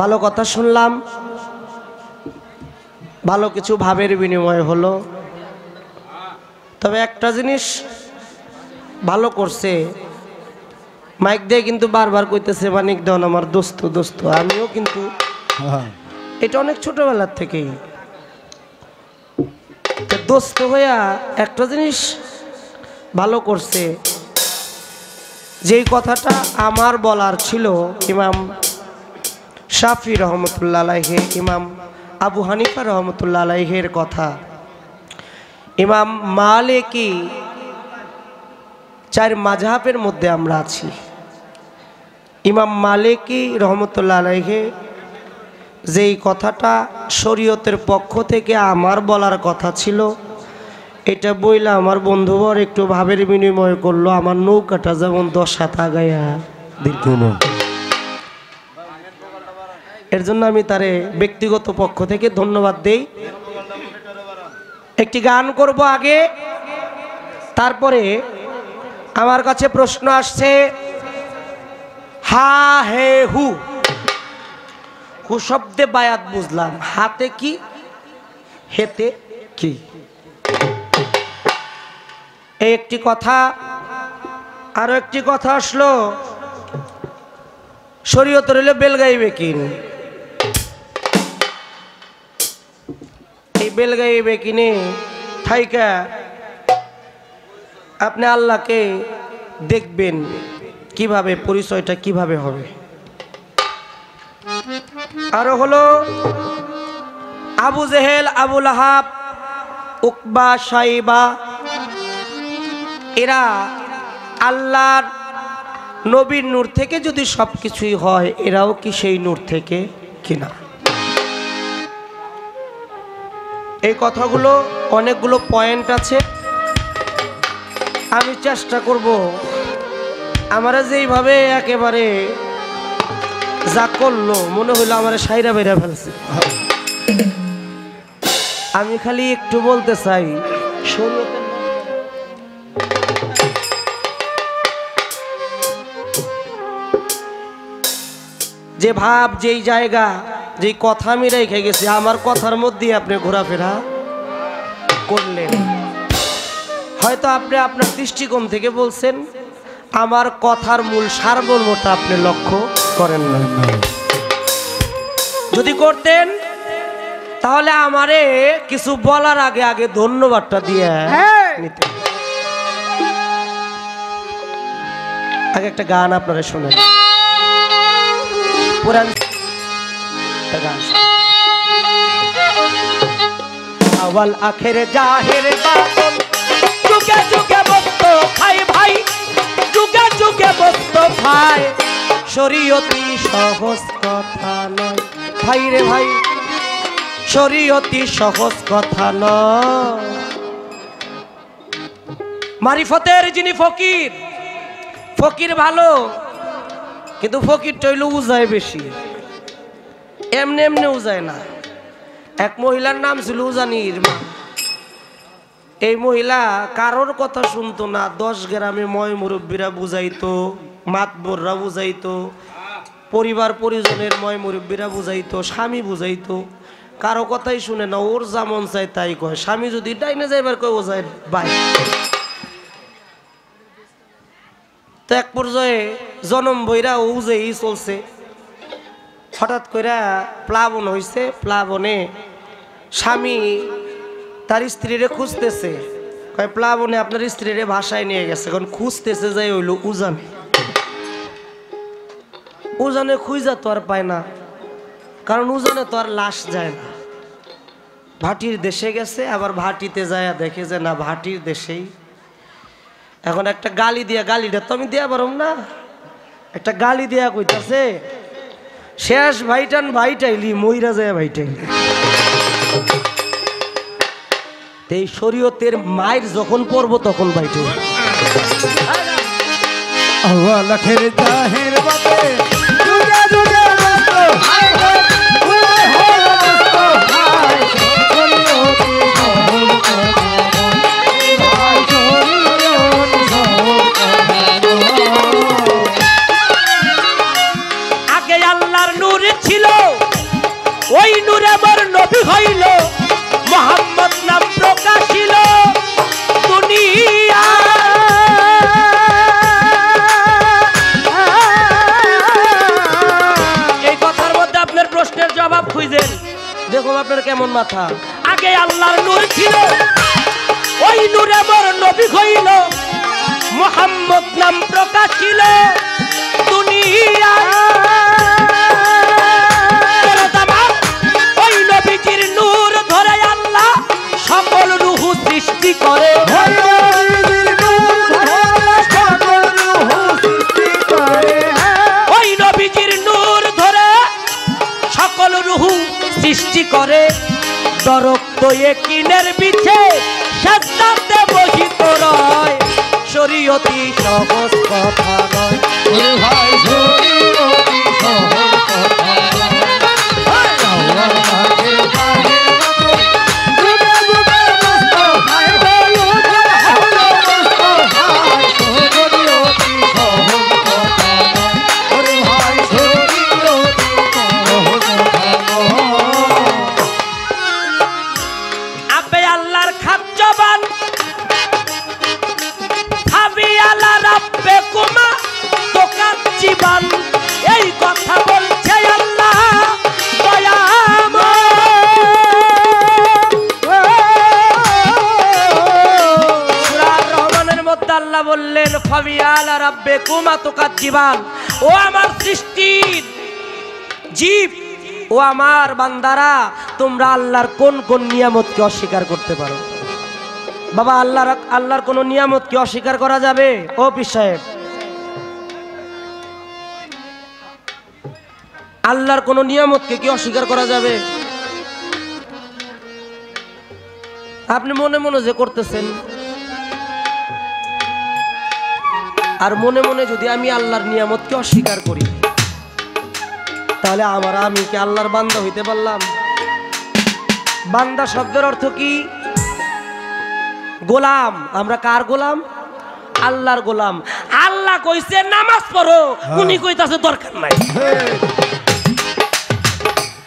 ভালো কথা শুনলাম, ভালো কিছু ভাবের বিনিময় হলো। তবে একটা জিনিস ভালো করছে, মাইক দিয়ে কিন্তু বারবার কইতেছে মানিক দেওয়ান আমার দোস্ত দোস্ত। আমিও কিন্তু এটা অনেক ছোটবেলার থেকেই দোস্ত হইয়া একটা জিনিস ভালো করছে, যেই কথাটা আমার বলার ছিল ইমাম শাফি রহমতুল্লাহ আলাইহি, ইমাম আবু হানিফা রহমতুল্লাহ আলাইহির কথা, ইমাম মালিকি, 4 মাযহাবের মধ্যে আমরা আছি। ইমাম মালিকি রহমতুল্লাহ আলাইহি যেই কথাটা শরীয়তের পক্ষ থেকে আমার বলার কথা ছিল, এটা বইলা আমার বন্ধুবর একটু ভাবের বিনিময় করলো, আমার নৌকাটা যেমন 10 হাত আগাইয়া দিল। এর জন্য আমি তারে ব্যক্তিগত পক্ষ থেকে ধন্যবাদ দেই। একটি গান করব আগে, তারপরে আমার কাছে প্রশ্ন আসছে। হা হে হু, হু শব্দে বায়াত বুঝলাম, হাতে কি হেতে কি, এই একটি কথা। আরো একটি কথা আসলো, শরীয়ত রইলে বেল গাইবে কিন, এই বেল গাইবে কিনে থাইকা আপনি আল্লাহকে দেখবেন কিভাবে, পরিচয়টা কিভাবে হবে। আরো হলো আবু জেহেল, আবু লাহাব, উকবা, সাইবা, এরা আল্লাহর নবীর নূর থেকে যদি সবকিছুই হয়, এরাও কি সেই নূর থেকে কিনা? এই কথাগুলো অনেকগুলো পয়েন্ট আছে, আমি চেষ্টা করব আমারা যেইভাবে একেবারে যা করলো মনে হইলো আমার সাইরা বেরা ফেলছে। আমি খালি একটু বলতে চাই, যে ভাব, যেই জায়গা, যেই কথা আমি রেখে গেছি, আমার কথার মধ্যে আপনি ঘোরাফেরা করলেন। হয়তো আপনি আপনার দৃষ্টিকোণ থেকে বলছেন, আমার কথার মূল সারমর্মটা আপনি লক্ষ্য করেন না। যদি করতেন তাহলে আমারে কিছু বলার আগে আগে ধন্যবাদটা দিয়ে নিতেন। আগে একটা গান আপনারা শুনেন, পুরান গান। আওয়াল আখের জাহের বাতন, যুগে যুগে বস্ত খাই ভাই, যুগে যুগে বস্ত ভাই, শরীয়তি সহজ কথা নয় ভাই রে ভাই, শরীয়তি সহজ কথা নয়। মারিফতের যিনি ফকির, ফকির ভালো, কিন্তু ফকির টইল উজায় বেশি, এমনি এমনি উজায় না। এক মহিলার নাম ছিল উজানির মা। এই মহিলা কারোর কথা শুনতো না, 10 গ্রামে ময় মুরব্বীরা বুঝাইতো, মাতবররা বুঝাইতো, পরিবার পরিজনের ময় মুরব্বীরা বুঝাইতো, স্বামী বুঝাইতো, কারো কথাই শুনে না, ওর যা মন চায় তাই কয়। স্বামী যদি ডাইনে যাইবার কয়, ও যায় বাই। তো এক পর্যায়ে জনম বইরা ও যেই চলছে, হঠাৎ করে প্লাবন হয়েছে। প্লাবনে স্বামী তার স্ত্রীরে খুঁজতেছে, কয় প্লাবনে আপনার স্ত্রীরে ভাষায় নিয়ে গেছে। এখন খুঁজতেছে যাই হইল উজানে, উজানে খুঁজা তো আর পায় না, কারণ উজানে তো আর লাশ যায় না। ভাটির দেশে গেছে, আবার ভাটিতে যায় দেখে যে না, ভাটির দেশেই। এখন একটা গালি দিয়া, গালিটা তো আমি দিয়া পারম না, একটা গালি দিয়া কইতাছে, শেষ ভাইটান ভাইটাইলি, মইরা যায় ভাইটাইলি। এই শরীয়তের মায়ের যখন পড়ব তখন ভাইটাইলি। আওয়ালাখের জাহের বাতে, যুগে যুগে বস্ত ভাই ভাই, উলে হলো বস্ত ভাই, শরীয়তি সহজ কথা ভাই, শরীয়তি সহজ কথা। আগে আল্লাহর নূর ছিল, ওই নূরে মোর নবী হইল, মুহাম্মদ নাম প্রকাশিল দুনিয়া। এই কথার মধ্যে আপনার প্রশ্নের জবাব খুঁজেন, দেখুন আপনার কেমন মাথা। আগে আল্লাহর নূর ছিল, ওই নূরে মোর নবী হইল, মুহাম্মদ নাম প্রকাশিল দুনিয়া। ওই নবীজির নূর ধরে আল্লাহ সকল রূহ সৃষ্টি করে, ওই নবীজির নূর ধরে সকল রূহ সৃষ্টি করে। দরক্ত একিনের বিছে সাজদাতে বসিত রয়, শরীয়তি সহজ কথা নয়। ভাই শরীয়তি সহজ কথা এই কথা বলছে আল্লাহ দয়াময়। সূরা রহমানের মধ্যে আল্লাহ বললেন ফাবিয়ালা রাব্বিকুমা তুকাজ্জিবান, ও আমার সৃষ্টির জীব, ও আমার বান্দারা, তোমরা আল্লাহর কোন কোন নিয়ামতকে অস্বীকার করতে পারো? বাবা, আল্লাহর কোন নিয়ামতকে অস্বীকার করা যাবে? ও পীর সাহেব, আল্লাহর কোন নিয়ামতকে কি অস্বীকার করা যাবে? আপনি মনে মনে যে করতেছেন, আর মনে মনে যদি আমি আল্লাহর নিয়ামতকে অস্বীকার করি, তাহলে আমি কি আল্লাহর বান্দা হইতে পারলাম? বান্দা শব্দের অর্থ কি? গোলাম। আমরা কার গোলাম? আল্লাহর গোলাম। আল্লাহ কইছে নামাজ পড়ো, উনি কইতাছে দরকার নাই।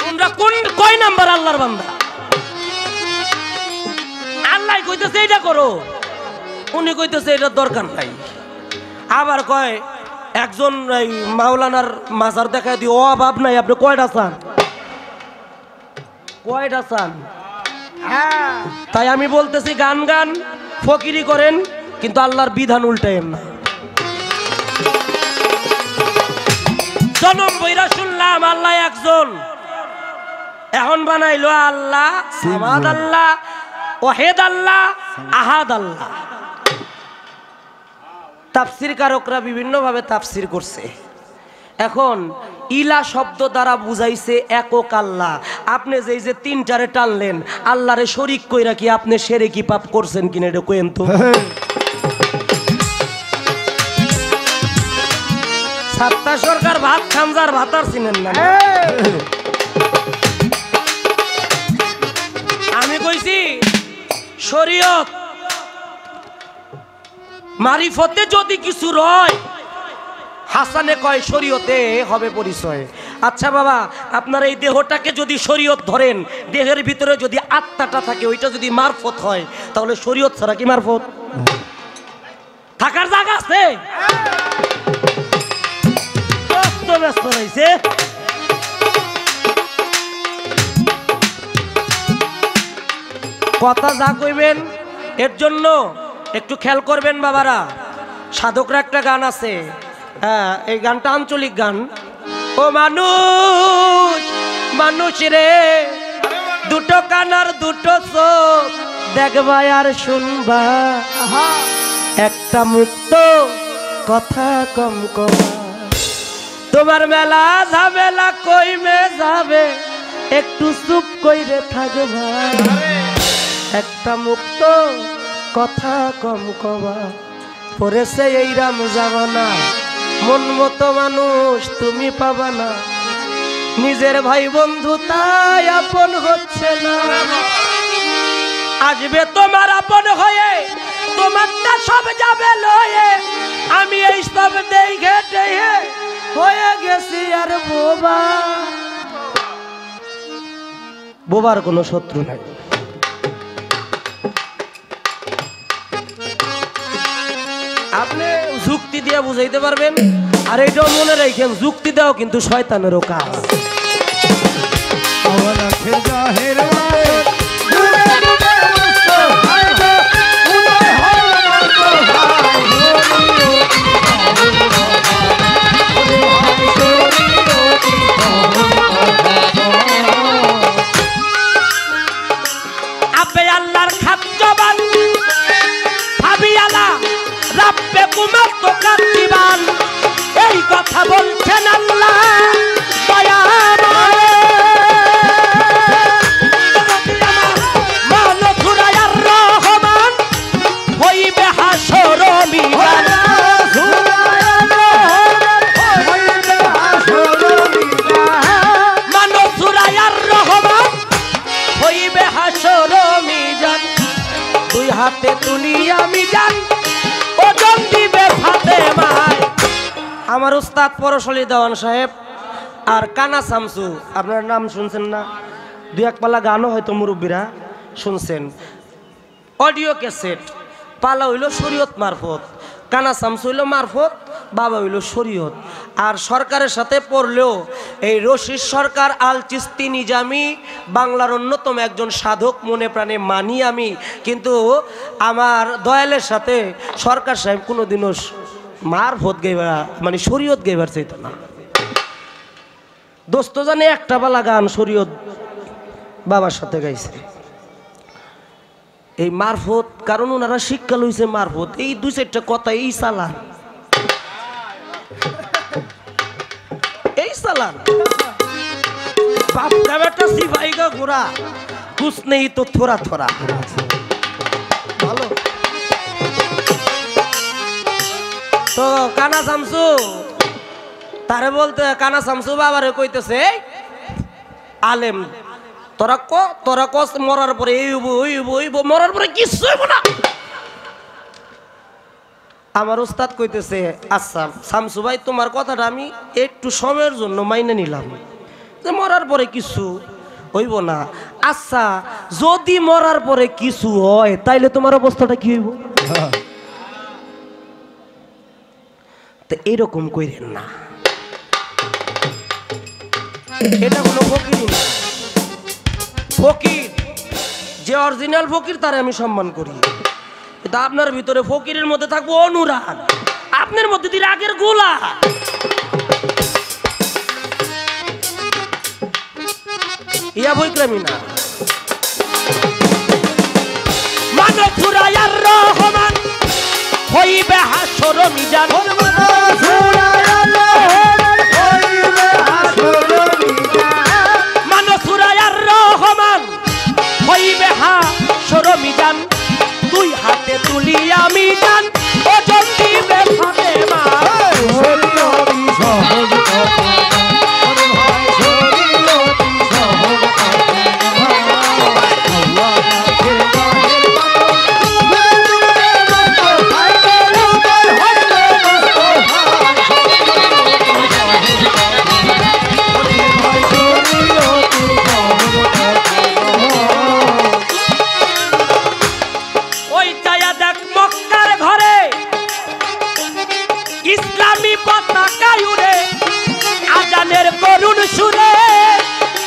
তোমরা কয় নাম্বার আল্লাহর বান্দা? আল্লাহ কইতেছে এটা করো, উনি কইতেছে এটা দরকার নাই। আবার কয় একজন মাওলানার মাজার দেখায় দিয়ে অভাব নাই, আপনি কয়টা চান? কয়টা চান? তাই আমি বলতেছি গান গান ফকিরি করেন, কিন্তু আল্লাহর বিধান উল্টায়েন না। জনম বইরা শুনলাম আল্লাহ একজন, এখন বানাইলো আল্লাহ সামাদ, আল্লাহ ওয়াহিদ, আল্লাহ আহাদ, আল্লাহ। তাফসির কারকরা বিভিন্ন ভাবে তাফসির করছে। এখন ইলা শব্দ দ্বারা বুঝাইছে একক আল্লাহ। আপনি যে তিনটারে টানলেন, আল্লাহরে শরীক কইরা কি আপনি শিরকি পাপ করছেন কিনা এটা কইেন তো। সাত্তা সরকার ভাত খামজার ভাতার চিনেন না? আমি কইছি শরীয়ত মারিফতে যদি কিছু রয়, হাসানে কয় শরীয়তে হবে পরিচয়। আচ্ছা বাবা, আপনার এই দেহটাকে যদি শরীয়ত ধরেন, দেহের ভিতরে যদি আত্মাটা থাকে, ওইটা যদি মারফত হয়, তাহলে শরীয়ত ছাড়া কি মারফত থাকার জায়গা আছে? ব্যস্ত রয়েছে। কথা যা কইবেন এর জন্য একটু খেয়াল করবেন বাবারা। সাধকরা একটা গান আছে, হ্যাঁ, এই গানটা আঞ্চলিক গান। ও মানুষ, মানুষ রে, দুটো কান আর দুটো চোখ, দেখবা আর শুনবা, একটা মুক্ত কথা কম কমা, তোমার মেলা ঝামেলা কইমে যাবে, একটু চুপ কইরে থাকবা, একটা মুক্ত কথা কম কবা, পড়েছে এই রাম জামানা, মন মতো মানুষ তুমি পাবা না, নিজের ভাই বন্ধু তাই আপন হচ্ছে না, আসবে তোমার আপন হয়ে, তোমারটা সব যাবে লয়ে, আমি এই সব দেখে হয়ে গেছি আর বোবা। বোবার কোনো শত্রু নাই। আপনি যুক্তি দিয়ে বুঝাইতে পারবেন, আর এটাও মনে রাখেন যুক্তি দেওয়া কিন্তু শয়তানেরও কাজ। আপে আল্লাহর খাদ্যবান ভাবি আলা রাব্বে কুমার তো কাতিবান, এই কথা বলছেন আল্লাহ দয়াময়। মানো সুরায়ার রহমান হইবে হাসর মিজান। মানো সুরায়ার রহমান হইবে হাসর মিজান। দুই হাতে তুলি আমি জান ওজন দিবে ফাতেমায়। আমার উস্তাদ পরশলী দেওয়ান সাহেব আর কানা শামসু, আপনার নাম শুনছেন না? দুই এক পালা গানও হয়তো মুরব্বীরা শুনছেন। অডিও ক্যাসেট পালা হইল শরীয়ত মারফত, কানা শামসু হইল মারফত, বাবা হইল শরীয়ত। আর সরকারের সাথে পড়লেও এই রশিদ সরকার আল চিস্তি নিজামি বাংলার অন্যতম একজন সাধক মনে প্রাণে মানি আমি, কিন্তু আমার দয়ালের সাথে সরকার সাহেব কোনোদিনও মারফত গাইবা মানে শরীয়ত গাইবার চাইতো না। দোস্ত জানে একটা বালা গান শরীয়ত বাবার সাথে গাইছে এই মারফত, কারণ ওনারা শিক্ষা লইছে মারফত। এই দুই চারটা কথা এই চালান, এই চালান বাপ का बेटा सिपाही का घोड़ा कुछ नहीं तो थोड़ा थोड़ा ভালো। তো কানা শামসু তারে বলতে, কানা শামসু বাবারে কইতেছে আলেম তোরা কস মরার পরে এই মরার পরে কিছু হইব না। আমার উস্তাদ কইতেছে আচ্ছা শামসু ভাই তোমার কথাটা আমি একটু সময়ের জন্য মাইনে নিলাম যে মরার পরে কিছু হইব না। আচ্ছা যদি মরার পরে কিছু হয় তাইলে তোমার অবস্থাটা কি হইব? তো এইরকম কইরেন না, এটা কোনো ফকির না। ফকির যে অরিজিনাল ফকির তারে আমি সম্মান করি, কিন্তু আপনার ভিতরে ফকিরের মধ্যে থাকবো অনুরাগ, আপনার মধ্যে দিয়ে রাগের গোলা। ইয়া বইক্রামি না। মানো সুরায়ার রহমান হইবে হাসর মিজান। মানো সুরায়ার রহমান হইবে হাসর মিজান। দুই হাতে তুলি আমি জান ওজন দিবে ফাতেমা। ইসলামী পতাকা উড়ে আজানের করুণ সুরে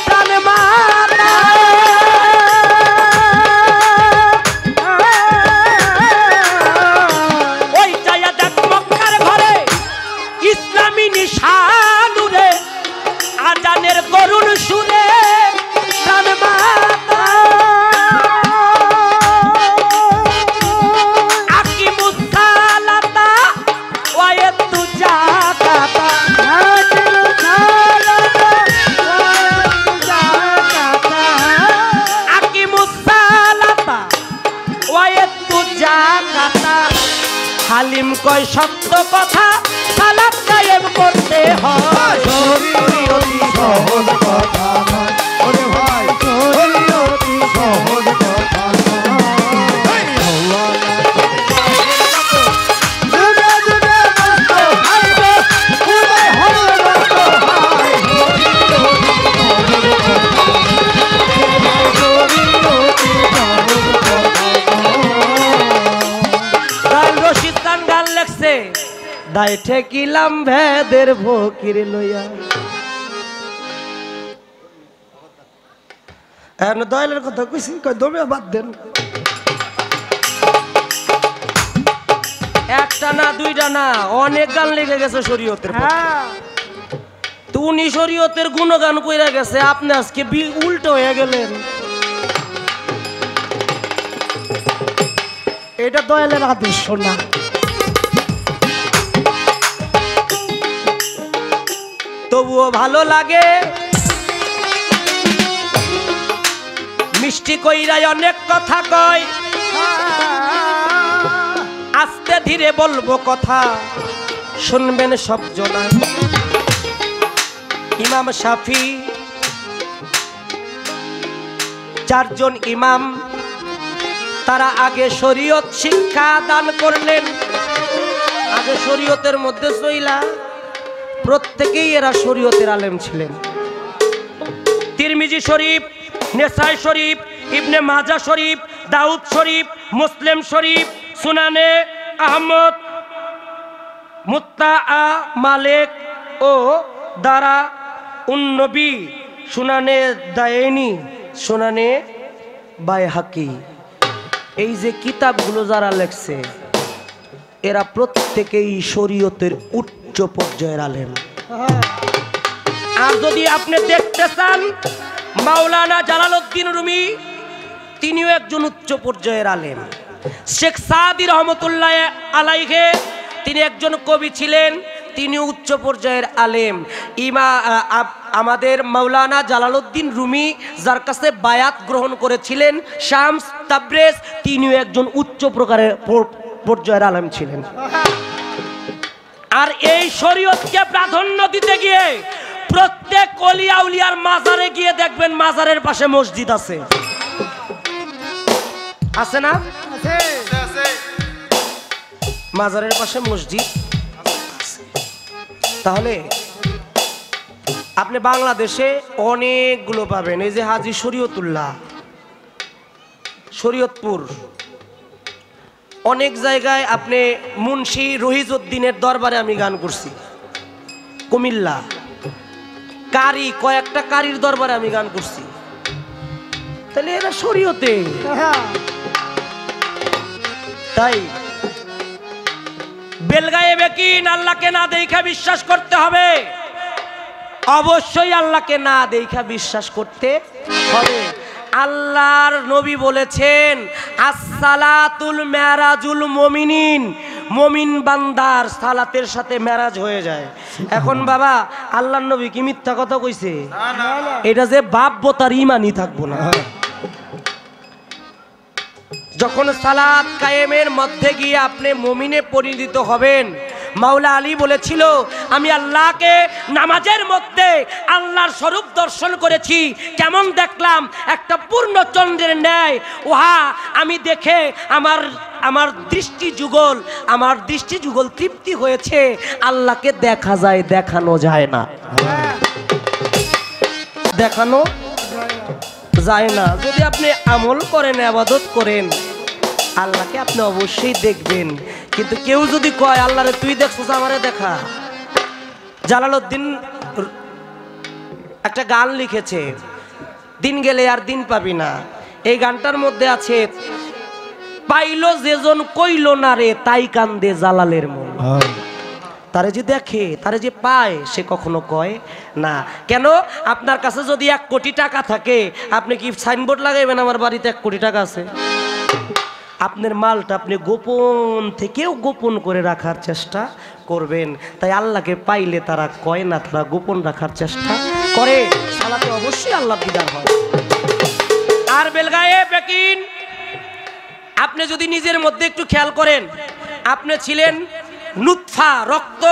প্রাণ মাতা। ওই চায়া দেখ মক্কার ঘরে ইসলামী নিশান উড়ে আজানের করুণ সুরে প্রাণ মাতা। হালিম কয় সত্য কথা সালাত কায়েম করতে হয়। শরীয়তি সহজ কথা নয় ওরে ভাই, শরীয়তি সহজ কথা নয়। যুগে যুগে মুস্তাফার উদয় হলো যাই ঠেকিলাম ভেদের ফকির লইয়া। দয়ালের কথা কইছি, কই দমে বাদ দেন। একটা না দুইটা না, অনেক গান লেগে গেছে শরীয়তের। তো উনি শরীয়তের গুণগান কইরা গেছে, আপনি আজকে উল্টো হয়ে গেলেন। এটা দয়ালের আদর্শ না। তবুও ভালো লাগে মিষ্টি কইরাই অনেক কথা কয়, আস্তে ধীরে বলবো কথা শুনবেন সব জনা। ইমাম শাফি, চারজন ইমাম, তারা আগে শরীয়ত শিক্ষা দান করলেন। আগে শরীয়তের মধ্যে চইলা প্রত্যেকেই এরা শরীয়তের আলেম ছিলেন। তিরমিজি শরীফ, নেসাই শরীফ, ইবনে মাজা শরীফ, দাউদ শরীফ, মুসলিম শরীফ, সুনানে আহমদ, মুত্তা মালিক ও দারা উন্নবী, সুনানে দায়েনি, সুনানে বাইহাকি, এই যে কিতাবগুলো যারা লেখছে এরা প্রত্যেকেই শরীয়তের উচ্চ পর্যায়ের আলেম। আর যদি আপনি দেখতে চান মাওলানা জালালউদ্দিন রুমি, তিনিও একজন উচ্চ পর্যায়ের আলেম। শেখ সাদি রহমতুল্লাহ আলাইহে, তিনি একজন কবি ছিলেন, তিনি উচ্চ পর্যায়ের আলেম। আমাদের মাওলানা জালালউদ্দিন রুমি যার কাছে বায়াত গ্রহণ করেছিলেন শামস তাবরেজ, তিনিও একজন উচ্চ প্রকারের পর্যায়ের আলেম ছিলেন। আর এই শরীয়তকে প্রাধান্য দিতে গিয়ে প্রত্যেক ওলিয়া উলিয়ার মাজারে গিয়ে দেখবেন মাজারের পাশে মসজিদ আছে, আছে না? মাজারের পাশে মসজিদ। তাহলে আপনি বাংলাদেশে অনেকগুলো পাবেন। এই যে হাজী শরীয়তুল্লাহ, শরীয়তপুর, অনেক জায়গায় আপনি মুন্সি রহিজউদ্দিনের দরবারে আমি গান করছি, কুমিল্লা কারি, কয়েকটা কারির দরবারে আমি গান করছি। তাহলে এরা শরীয়তে। তাই বেলগায়ে বেকিন, আল্লাহকে না দেখা বিশ্বাস করতে হবে, অবশ্যই আল্লাহকে না দেখা বিশ্বাস করতে হবে। আল্লাহর নবী বলেছেন আসসালাতুল মেরাজুল মুমিনিন, মুমিন বান্দার সালাতের সাথে মেরাজ হয়ে যায়। এখন বাবা আল্লাহর নবী কি মিথ্যা কথা কইছে? এটা যে ভাববো তার ঈমানই থাকবো না। যখন সালাত কায়েমের মধ্যে গিয়ে আপনি মুমিনে পরিণত হবেন, মাওলা আলী বলেছিল আমি আল্লাহকে নামাজের মধ্যে আল্লাহর স্বরূপ দর্শন করেছি, কেমন দেখলাম, একটা পূর্ণ চন্দ্রের ন্যায়। ওহা আমি দেখে আমার দৃষ্টি যুগল তৃপ্তি হয়েছে। আল্লাহকে দেখা যায়, দেখানো যায় না, দেখানো যায় না। যদি আপনি আমল করেন, ইবাদত করেন, আল্লাহকে আপনি অবশ্যই দেখবেন। কিন্তু কেউ যদি কয় আল্লাহরে তুই দেখছিস, আমারে দেখা। জালালউদ্দিন একটা গান লিখেছে, দিন গেলে আর দিন পাবি না। এই গানটার মধ্যে আছে পাইলো যেজন কইল না রে তাই কান্দে জালালের মন। তারে যে দেখে, তারে যে পায়, সে কখনো কয় না। কেন? আপনার কাছে যদি 1 কোটি টাকা থাকে, আপনি কি সাইনবোর্ড লাগাইবেন আমার বাড়িতে 1 কোটি টাকা আছে? আপনার মালটা আপনি গোপন থেকেও গোপন করে রাখার চেষ্টা করবেন। তাই আল্লাহকে পাইলে তারা কয় না, তারা গোপন রাখার চেষ্টা করে। সালাতে অবশ্যই আল্লাহ দিদার হয়। আর বেলগায়ে বেকিন, আপনি যদি নিজের মধ্যে একটু খেয়াল করেন, আপনি ছিলেন নুতফা, রক্ত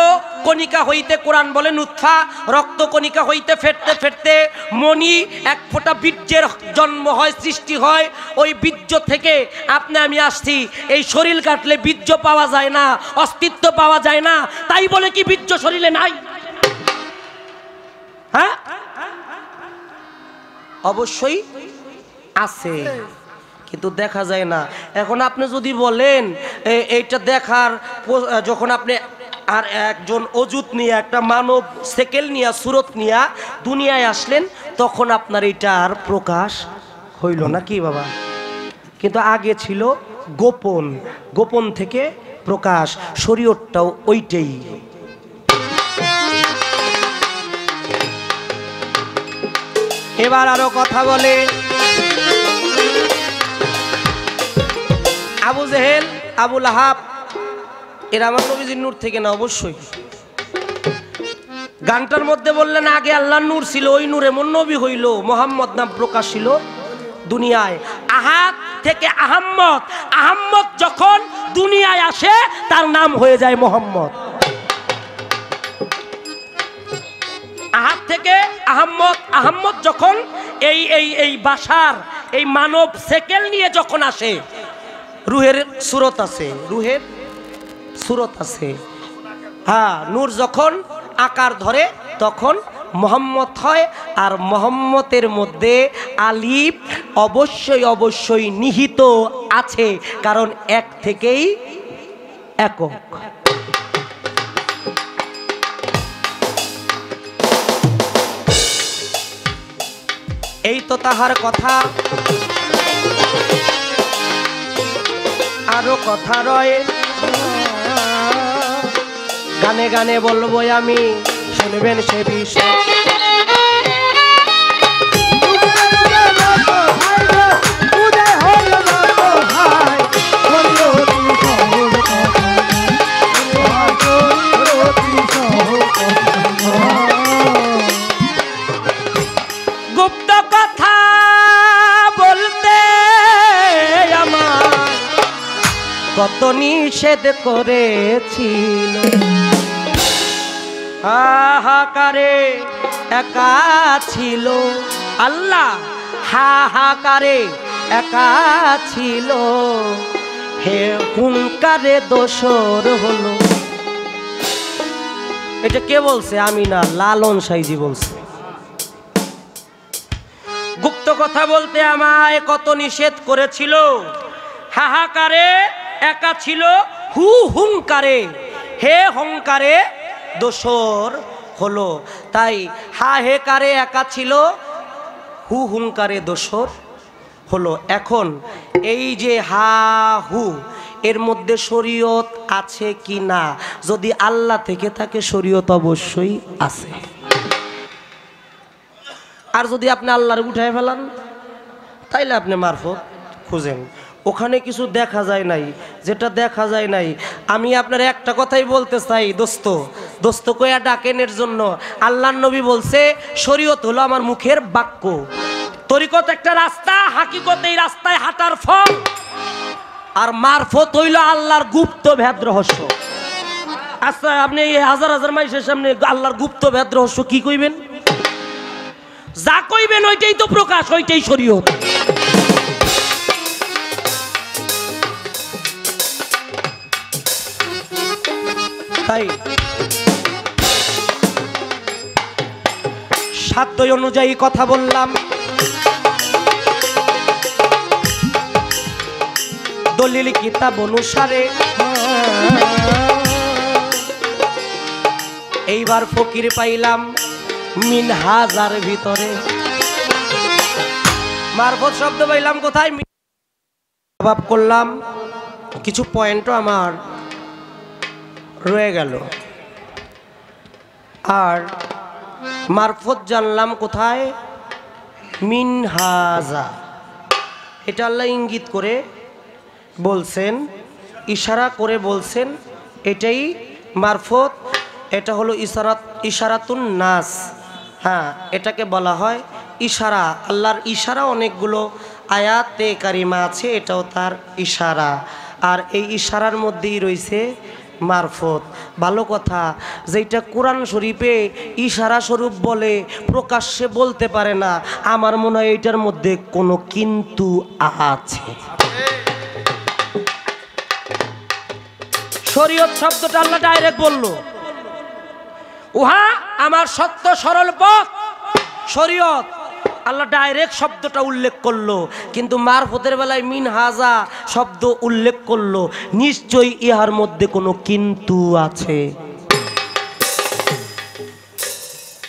কণিকা হইতে, কোরআন বলে নুতফা রক্ত কণিকা হইতে ফেটতে ফেটতে মণি, 1 ফোঁটা বীর্যের জন্ম হয়, সৃষ্টি হয়। ওই বীর্য থেকে আপনি আমি আসছি। এই শরীর কাটলে বীর্য পাওয়া যায় না, অস্তিত্ব পাওয়া যায় না। তাই বলে কি বীর্য শরীরে নাই? হ্যাঁ, অবশ্যই আছে, কিন্তু দেখা যায় না। এখন আপনি যদি বলেন এইটা দেখার, যখন আপনি আর একজন অজুত নিয়ে একটা মানব সেকেল নিয়ে সুরত নিয়ে দুনিয়ায় আসলেন, তখন আপনার এটার প্রকাশ হইল না কি বাবা? কিন্তু আগে ছিল গোপন, গোপন থেকে প্রকাশ, শরীয়তটাও ওইটাই। এবার আরো কথা বলে আবু জেহেল, আবু লাহাব, এরা আমার নবীজির নূর থেকে না? অবশ্যই। গানটার মধ্যে বললেন আগে আল্লাহর নূর ছিল, ওই নূর এমন নবী হইল, মোহাম্মদ নাম প্রকাশ ছিল দুনিয়ায়। আহাদ থেকে আহম্মদ, আহম্মদ যখন দুনিয়ায় আসে তার নাম হয়ে যায় মোহাম্মদ। আহাদ থেকে আহম্মদ, আহম্মদ যখন এই এই এই বাসার এই মানব সেকেল নিয়ে যখন আসে, রুহের সুরত আছে, রুহের সুরত আছে। হ্যাঁ, নূর যখন আকার ধরে তখন মোহাম্মদ হয়। আর মোহাম্মদের মধ্যে আলিফ অবশ্যই অবশ্যই নিহিত আছে, কারণ এক থেকেই একক। এই তো তাহার কথা, আরো কথা রয়ে, গানে গানে বলবো আমি, শুনবেন সে বিষয়। গুপ্ত কথা বলতে আমার কত নিষেধ করেছিল, হাহাকারে একা ছিল আল্লাহ, হাহাকারে একা ছিল, হে হুঙ্কারে দোসর হলো। এটা কে বলছে? আমি না, লালন সাইজি বলছে। গুপ্ত কথা বলতে আমায় কত নিষেধ করেছিল, হাহাকারে একা ছিল, হু হুঙ্কারে, হে হুঙ্কারে দোসর হলো। তাই হা হে কারে একা ছিল, হু হুঙ্কারে দোসর হলো। এখন এই যে হা হু, এর মধ্যে শরীয়ত আছে কি না? যদি আল্লাহ থেকে থাকে শরীয়ত অবশ্যই আছে। আর যদি আপনি আল্লাহর উঠায় ফেলান, তাইলে আপনি মারফত খুঁজেন, ওখানে কিছু দেখা যায় নাই। যেটা দেখা যায় নাই, আমি আপনার একটা কথাই বলতে চাই, দোস্ত দোস্ত কয়া ডাকেনের জন্য আল্লাহর নবী বলছে শরীয়ত হলো আমার মুখের বাক্য, তরিকত একটা রাস্তা, হাকিকত এই রাস্তায় হাঁটার ফল, আর মারফত হইল আল্লাহর গুপ্ত ভেদ রহস্য। আচ্ছা, আপনি এই হাজার হাজার মাইসের সামনে আল্লাহর গুপ্ত ভেদ রহস্য কি কইবেন? যা কইবেন ওইটাই তো প্রকাশ, ওইটাই শরীয়ত। তাই সাধ্য অনুযায়ী কথা বললাম, দলিল কিতাব অনুসারে। এইবার ফকির পাইলাম মিনহাজার ভিতরে, মারফত শব্দ পাইলাম কোথায়? জবাব করলাম, কিছু পয়েন্টও আমার রয়ে গেল। আর মারফত জানলাম কোথায়? মিনহাজা। এটা আল্লাহ ইঙ্গিত করে বলছেন, ইশারা করে বলছেন, এটাই মারফত। এটা হলো ইশারাতুন নাস। হ্যাঁ, এটাকে বলা হয় ইশারা। আল্লাহর ইশারা অনেকগুলো আয়াতে কারিমা আছে, এটাও তার ইশারা। আর এই ইশারার মধ্যেই রয়েছে মারফত। ভালো কথা, যেটা কোরআন শরীফে ইশারা স্বরূপ বলে, প্রকাশ্যে বলতে পারে না, আমার মনে হয় এটার মধ্যে কোনো কিন্তু আছে। শরীয়ত শব্দটা আল্লাহ ডাইরেক্ট বললো, উহা আমার সত্য সরল পথ শরীয়ত। আল্লাহ ডাইরেক্ট শব্দটা উল্লেখ করলো, কিন্তু মারফতের বেলায় মিনহাজা শব্দ উল্লেখ করলো। নিশ্চয়ই ইহার মধ্যে কোনো কিন্তু আছে।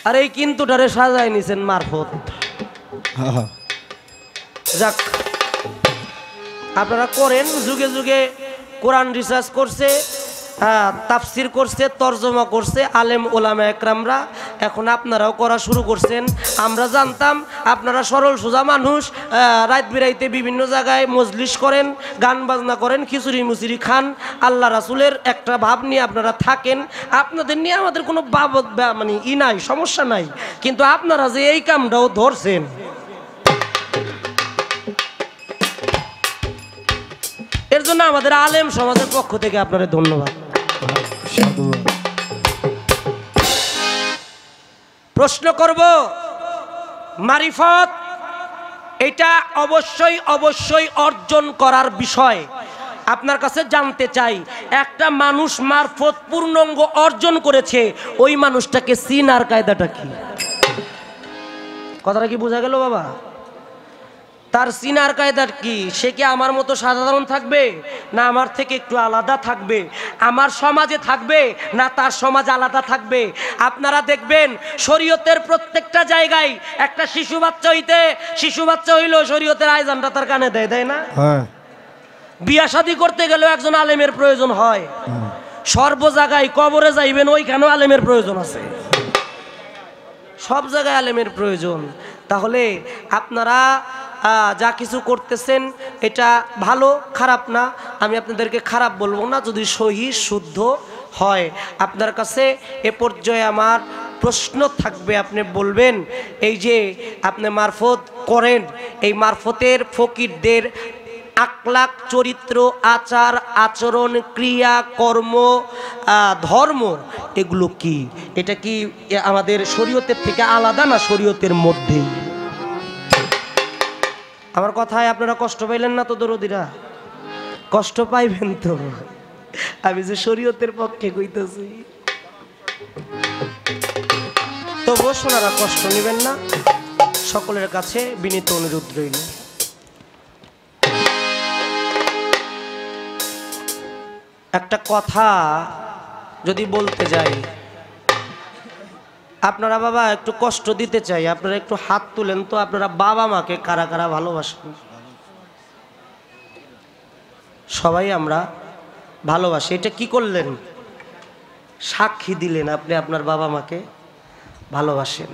আর এই কিন্তুটারে সাজায় নিছেন মারফত। যাক, আপনারা করেন, যুগে যুগে কোরআন রিসার্চ করছে, তাফসির করছে, তর্জমা করছে আলেম ওলামা একরামরা, এখন আপনারাও করা শুরু করছেন। আমরা জানতাম আপনারা সরল সোজা মানুষ, রাত বিরাইতে বিভিন্ন জায়গায় মজলিস করেন, গান বাজনা করেন, খিচুড়ি মুচুরি খান, আল্লাহ রাসুলের একটা ভাব নিয়ে আপনারা থাকেন। আপনাদের নিয়ে আমাদের কোনো বাবদ মানে নাই, সমস্যা নাই, কিন্তু আপনারা যে এই কামটাও ধরছেন, এর জন্য আমাদের আলেম সমাজের পক্ষ থেকে আপনাদের ধন্যবাদ। প্রশ্ন করব, মারিফত এটা অবশ্যই অবশ্যই অর্জন করার বিষয়। আপনার কাছে জানতে চাই, একটা মানুষ মারফত পূর্ণাঙ্গ অর্জন করেছে, ওই মানুষটাকে চিনার কায়দাটা কি? কথাটা কি বোঝা গেল বাবা? তার চিনার কায়দার কি? সে কি আমার মতো সাধারণ থাকবে, না আমার থেকে একটু আলাদা থাকবে? আমার সমাজে থাকবে, না তার সমাজ আলাদা থাকবে? আপনারা দেখবেন শরীয়তের প্রত্যেকটা জায়গায় একটা শিশু বাচ্চা হইলো শরীয়তের আইজানটা তার কানে দেয়, দেয় না? বিয়া শাদী করতে গেলেও একজন আলেমের প্রয়োজন হয়। সর্ব জায়গায়, কবরে যাইবেন ওইখানেও আলেমের প্রয়োজন আছে, সব জায়গায় আলেমের প্রয়োজন। তাহলে আপনারা যা কিছু করতেছেন এটা ভালো, খারাপ না, আমি আপনাদেরকে খারাপ বলবো না, যদি সহি শুদ্ধ হয়। আপনার কাছে এ পর্যায়ে আমার প্রশ্ন থাকবে, আপনি বলবেন এই যে আপনি মারফত করেন, এই মারফতের ফকিরদের আখলাক, চরিত্র, আচার আচরণ, ক্রিয়া, কর্ম, ধর্ম, এগুলো কি? এটা কি আমাদের শরীয়তের থেকে আলাদা, না শরীয়তের মধ্যেই? আমার কথায় আপনারা কষ্ট পাইলেন না তো? দরদিরা কষ্ট পাইবেন তো, আমি যে শরীয়তের পক্ষে কইতেছি। তবুও শোনারা কষ্ট নেবেন না, সকলের কাছে বিনীত অনুরোধ রইল। একটা কথা যদি বলতে যাই, আপনারা বাবা একটু কষ্ট দিতে চাই, আপনারা একটু হাত তুলেন তো, আপনারা বাবা মাকে কারা কারা ভালোবাসেন? সবাই আমরা ভালোবাসি। এটা কি করলেন? সাক্ষী দিলেন আপনি আপনার বাবা মাকে ভালোবাসেন।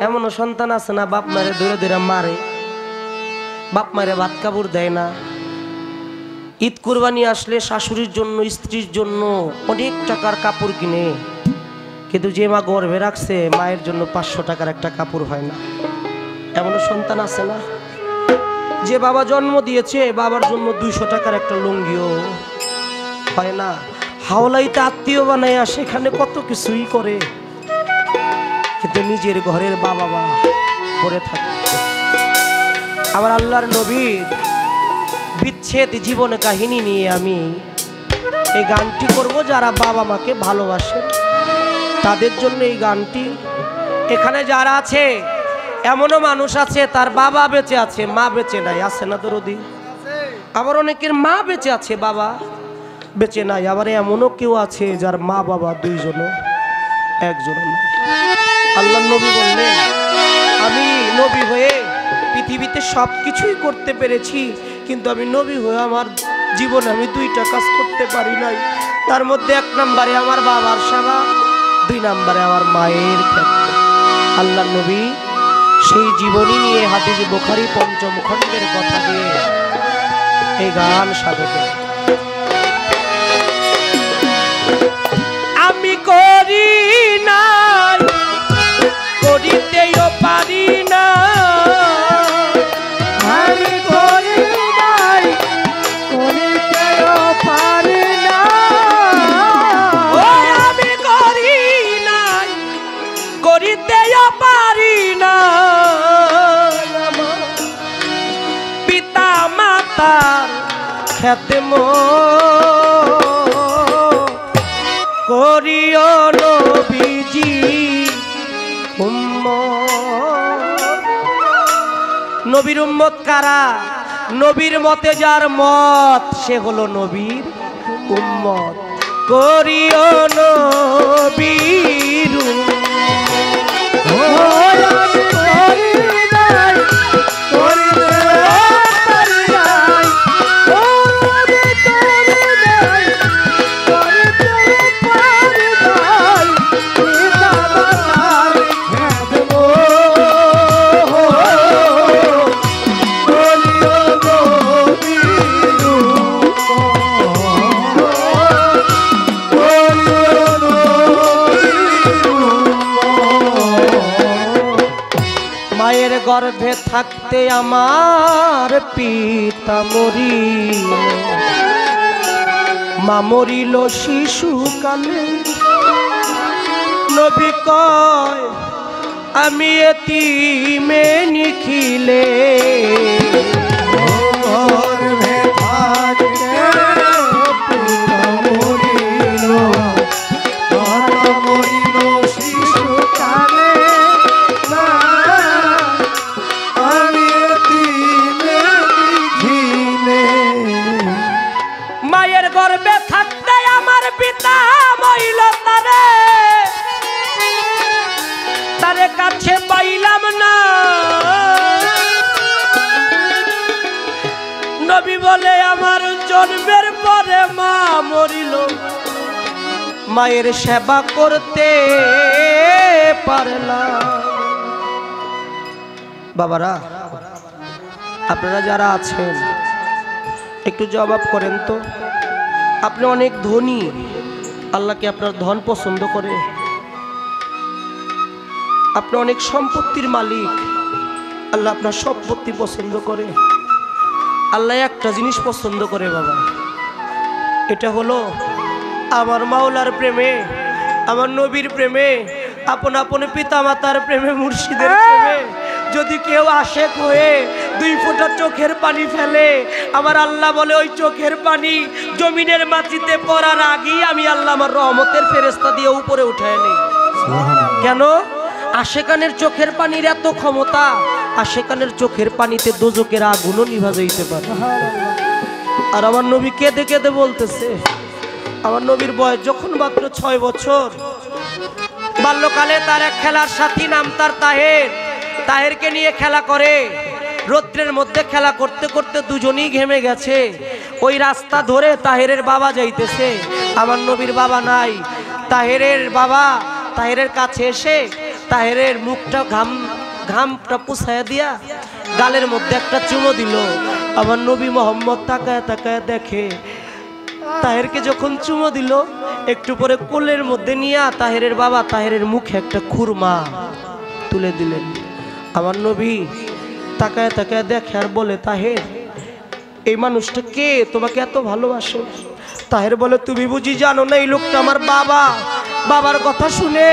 এমনও সন্তান আছে না, বাপ মারে ধরে ধরে মারে, বাপ মারে ভাত কাপড় দেয় না। ঈদ কুরবানি আসলে শাশুড়ির জন্য, স্ত্রীর জন্য অনেক টাকার কাপড় কিনে, কিন্তু যে মা গর্ভে রাখছে মায়ের জন্য 500 টাকার একটা কাপড় হয় না। এমনও সন্তান আছে না? যে বাবা জন্ম দিয়েছে বাবার জন্য 200 টাকার একটা লুঙ্গিও হয় না। হাওলাইতে আত্মীয় বানাইয়া সেখানে কত কিছুই করে, কিন্তু নিজের ঘরের বাবা করে থাকে। আমার আল্লাহর নবীর বিচ্ছেদ জীবন কাহিনী নিয়ে আমি এই গানটি করব। যারা বাবা মাকে ভালোবাসে তাদের জন্য এই গানটি। এখানে যারা আছে, এমনও মানুষ আছে তার বাবা বেঁচে আছে, মা বেঁচে নাই, আছে না দরদি? আবার অনেকের মা বেঁচে আছে, বাবা বেঁচে নাই। আবার এমনও কেউ আছে যার মা বাবা দুইজনও, একজনও নাই। আল্লাহ নবী বললেন, আমি নবী হয়ে পৃথিবীতে সব কিছুই করতে পেরেছি, কিন্তু আমি নবী হয়ে আমার জীবনে আমি 2টা কাজ করতে পারি নাই। তার মধ্যে 1 নম্বরে আমার বাবার সেবা, 2 নম্বরে আমার মায়ের ক্ষেত্রে। আল্লাহ নবী সেই জীবনী নিয়ে হাদিস বুখারী 5ম খণ্ডের কথা দিয়ে এই গান সাধকে। আমি করি নাই, করিতেও পারি না, আমি করি নাই, করিতেও পারি না। ও আমি করি নাই, করিতেও পারি না। পিতা মাতার খেদমত করিও নবীজি উম্মত। নবীর উম্মত কারা? নবীর মতে যার মত সে হলো নবীর উম্মত। করিও নবীর উম্মত। গর্ভে থাকতে আমার পিতা মরিল, মা মরিল শিশুকালে। নবী কয় আমি এতিমে নিখিলে, গর্ভে থাকতে পিতা মরিল, মাতা মরিল শিশুকালে। মায়ের গর্ভে থাকতে আমার পিতা মরিল, তারে কাছে পাইলাম না। নবী বলে আমার জন্মের পরে মা মরিল, মায়ের সেবা করতে পারলাম। বাবারা, আপনারা যারা আছেন একটু জবাব করেন তো, আপনি অনেক ধনী, আল্লাহ কি আপনার ধন পছন্দ করে? আপনি অনেক সম্পত্তির মালিক, আল্লাহ আপনার সম্পত্তি পছন্দ করে? আল্লাহ একটা জিনিস পছন্দ করে বাবা, এটা হলো আমার মাওলার প্রেমে, আমার নবীর প্রেমে, আপন আপন পিতা মাতার প্রেমে, মুর্শিদের প্রেমে যদি কেউ আশেক হয়ে 2 ফোঁটা চোখের পানি ফেলে, আমার আল্লাহ বলে ওই চোখের পানি জমিনের মাটিতে পড়ার আগেই আমি আল্লাহ আমার রহমতের ফেরেশতা দিয়ে উপরে উঠায় নেই। কেন? আশেকানের চোখের পানির এত ক্ষমতা, আশেকানের চোখের পানিতে দোজকের আগুনও নিভা যাইতে পারে। আর আমার নবী কেঁদে কেঁদে বলতেছে, আমার নবীর বয়স যখন মাত্র 6 বছর, বাল্যকালে তার এক খেলার সাথী নাম তার তাহের, তাহেরকে নিয়ে খেলা করে। রৌদ্রের মধ্যে খেলা করতে করতে দুজনেই ঘেমে গেছে। ওই রাস্তা ধরে তাহেরের বাবা যাইতেছে, আমার নবীর বাবা নাই। তাহেরের বাবা তাহেরের কাছে এসে তাহেরের মুখটা ঘামটা পুছায়া দিয়া গালের মধ্যে একটা চুমো দিল। আমার নবী মোহাম্মদ তাকায় তাকায় দেখে, তাহেরকে যখন চুমো দিল একটু পরে কোলের মধ্যে নিয়ে তাহেরের বাবা তাহেরের মুখে একটা খুরমা তুলে দিলেন। আমার নবী তাকায় তাকায় দেখে আর বলে, তাহের এই মানুষটা কে, তোমাকে এত ভালোবাসে? তাহের বলে, তুমি বুঝি জানো না এই লোকটা আমার বাবা? বাবার কথা শুনে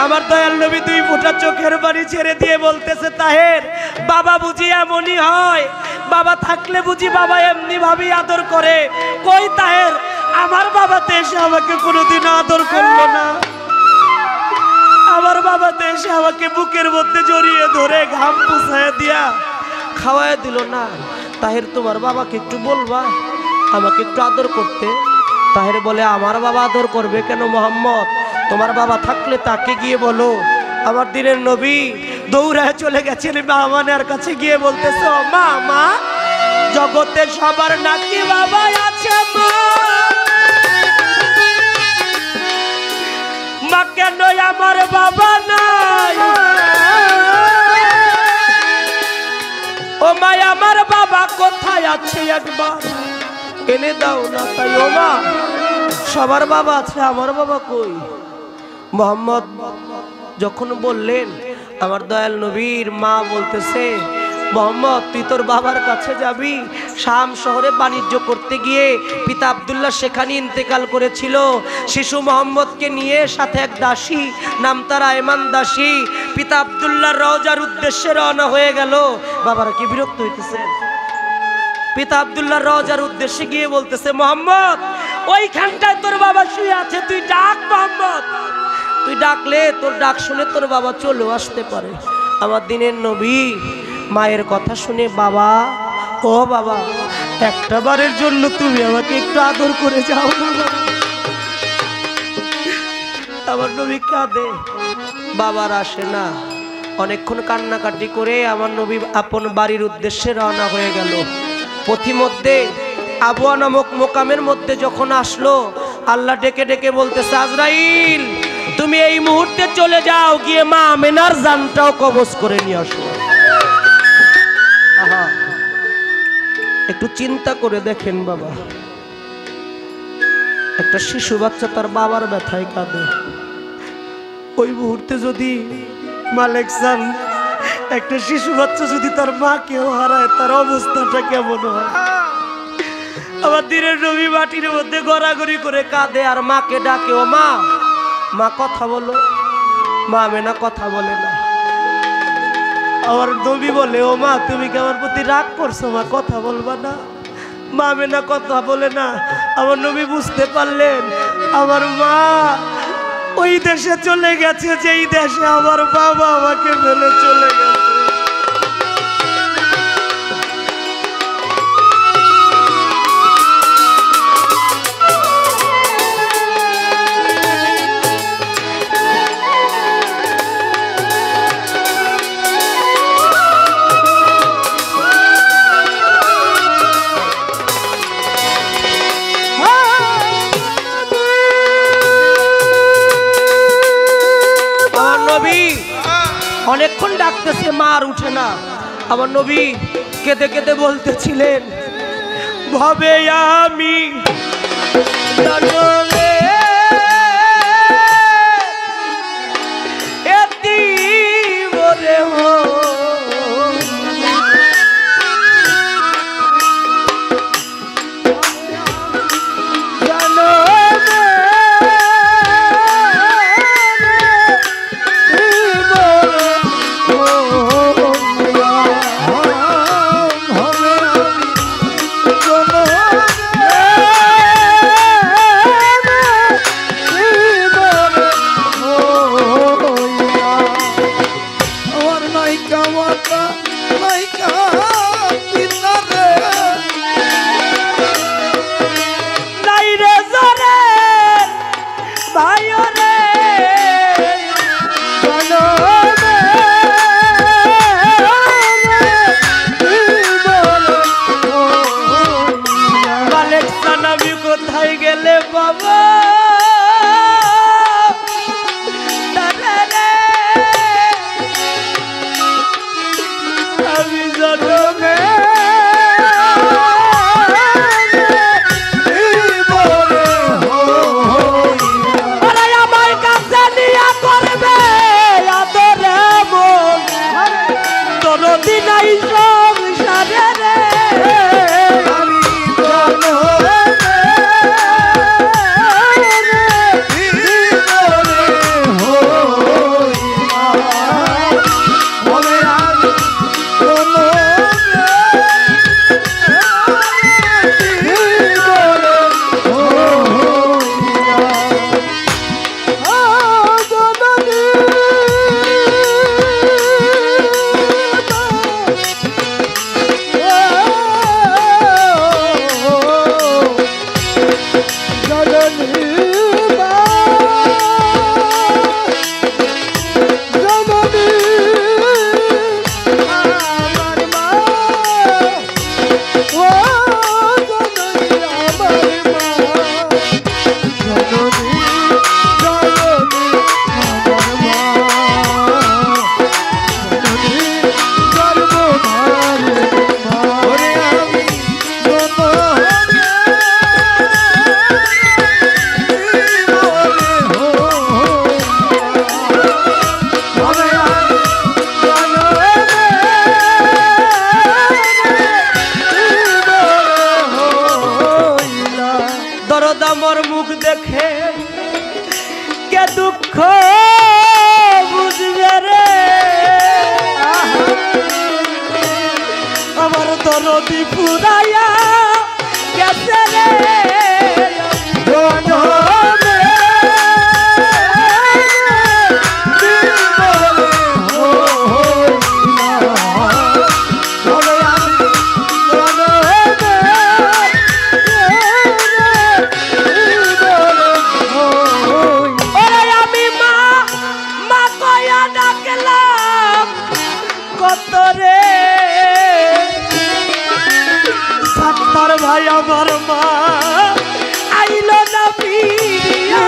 আমার দয়াল নবী 2 ফোঁটা চোখের পানি ছেড়ে দিয়ে বলতেছে, তাহের বাবা বুঝি এমনই হয়? বাবা থাকলে বুঝি বাবা এমনি ভাবেই আদর করে? কই তাহের, আমার বাবাতে এসে আমাকে কোনোদিন আদর করলো না। আমার বাবাতে এসে আমাকে বুকের মধ্যে জড়িয়ে ধরে ঘাম পুছায় দিয়া খাওয়ায় দিল না। তাহের তোমার বাবাকে একটু বলবা আমাকে একটু আদর করতে। তাহের বলে, আমার বাবা আদর করবে কেন মোহাম্মদ? তোমার বাবা থাকলে তাকে গিয়ে বলো। আমার দিনের নবী দৌড়ায় চলে গেছেন মা আমানের কাছে, গিয়ে বলতেছে, মা মা জগতে সবার নাকি বাবা আছে, মা মা কেন আমার বাবা নাই? ও মা আমার বাবা কোথায় আছে একবার এনে দাও না। তাই ও মা সবার বাবা আছে, আমার বাবা কই? মোহাম্মদ যখন বললেন, আমার দয়াল নবীর মা বলতেছে, মোহাম্মদ তুই তোর বাবার কাছে যাবি। শাম শহরে বাণিজ্য করতে গিয়ে পিতা আব্দুল্লাহ সেখানে ইন্তেকাল করেছিল। শিশু মোহাম্মদকে নিয়ে সাথে এক দাসী নাম তার আয়মান দাসী পিতা আব্দুল্লাহর রওজার উদ্দেশ্যে রওনা হয়ে গেল। বাবারা কি বিরক্ত হইতেছেন? পিতা আব্দুল্লাহর রওজার উদ্দেশ্যে গিয়ে বলতেছে, মোহাম্মদ ওইখানটায় তোর বাবা শুয়ে আছে, তুই ডাক মোহাম্মদ। তুই ডাকলে তোর ডাক শুনে তোর বাবা চলেও আসতে পারে। আমার দিনের নবী মায়ের কথা শুনে, বাবা ও বাবা একটা বারের জন্য তুমি আমাকে একটু আদর করে যাও না। আমার নবী কাঁদে, বাবার আসে না। অনেকক্ষণ কান্নাকাটি করে আমার নবী আপন বাড়ির উদ্দেশ্যে রওনা হয়ে গেল। পথিমধ্যে আবওয়া নামক মোকামের মধ্যে যখন আসলো, আল্লাহ ডেকে ডেকে বলতেছে, আজরাইল তুমি এই মুহূর্তে চলে যাও, গিয়ে মা আমেনার জানটাও কবজ করে নিয়ে আসো। আহা, একটু চিন্তা করে দেখেন বাবা, একটা শিশু বাচ্চা তার বাবার ব্যথায় কাঁদে। ওই মুহূর্তে যদি মালিক চান একটা শিশু বাচ্চা যদি তার মাকেও হারায়, তার অবস্থাটা কেমন হয়? আমার দিনের নবী মাটির মধ্যে গড়াগড়ি করে কাঁদে আর মাকে ডাকে, ও মা, মা কথা বলো। মা আমেনা কথা বলে না। আমার নবী বলে, ও মা তুমি কি আমার প্রতি রাগ করছো? মা কথা বলবা না। মা আমেনা কথা বলে না। আমার নবী বুঝতে পারলেন আমার মা ওই দেশে চলে গেছে, যেই দেশে আমার বাবা আমাকে ফেলে চলে গেছে। অনেকক্ষণ ডাকতেছে, মা আর উঠে না। আমার নবী কেঁদে কেঁদে বলতেছিলেন, ভাবে আমি নদী ফুরাইয়া গেছে রে তরে সাত্তার ভাই আমার মা আইল না ফিরিয়া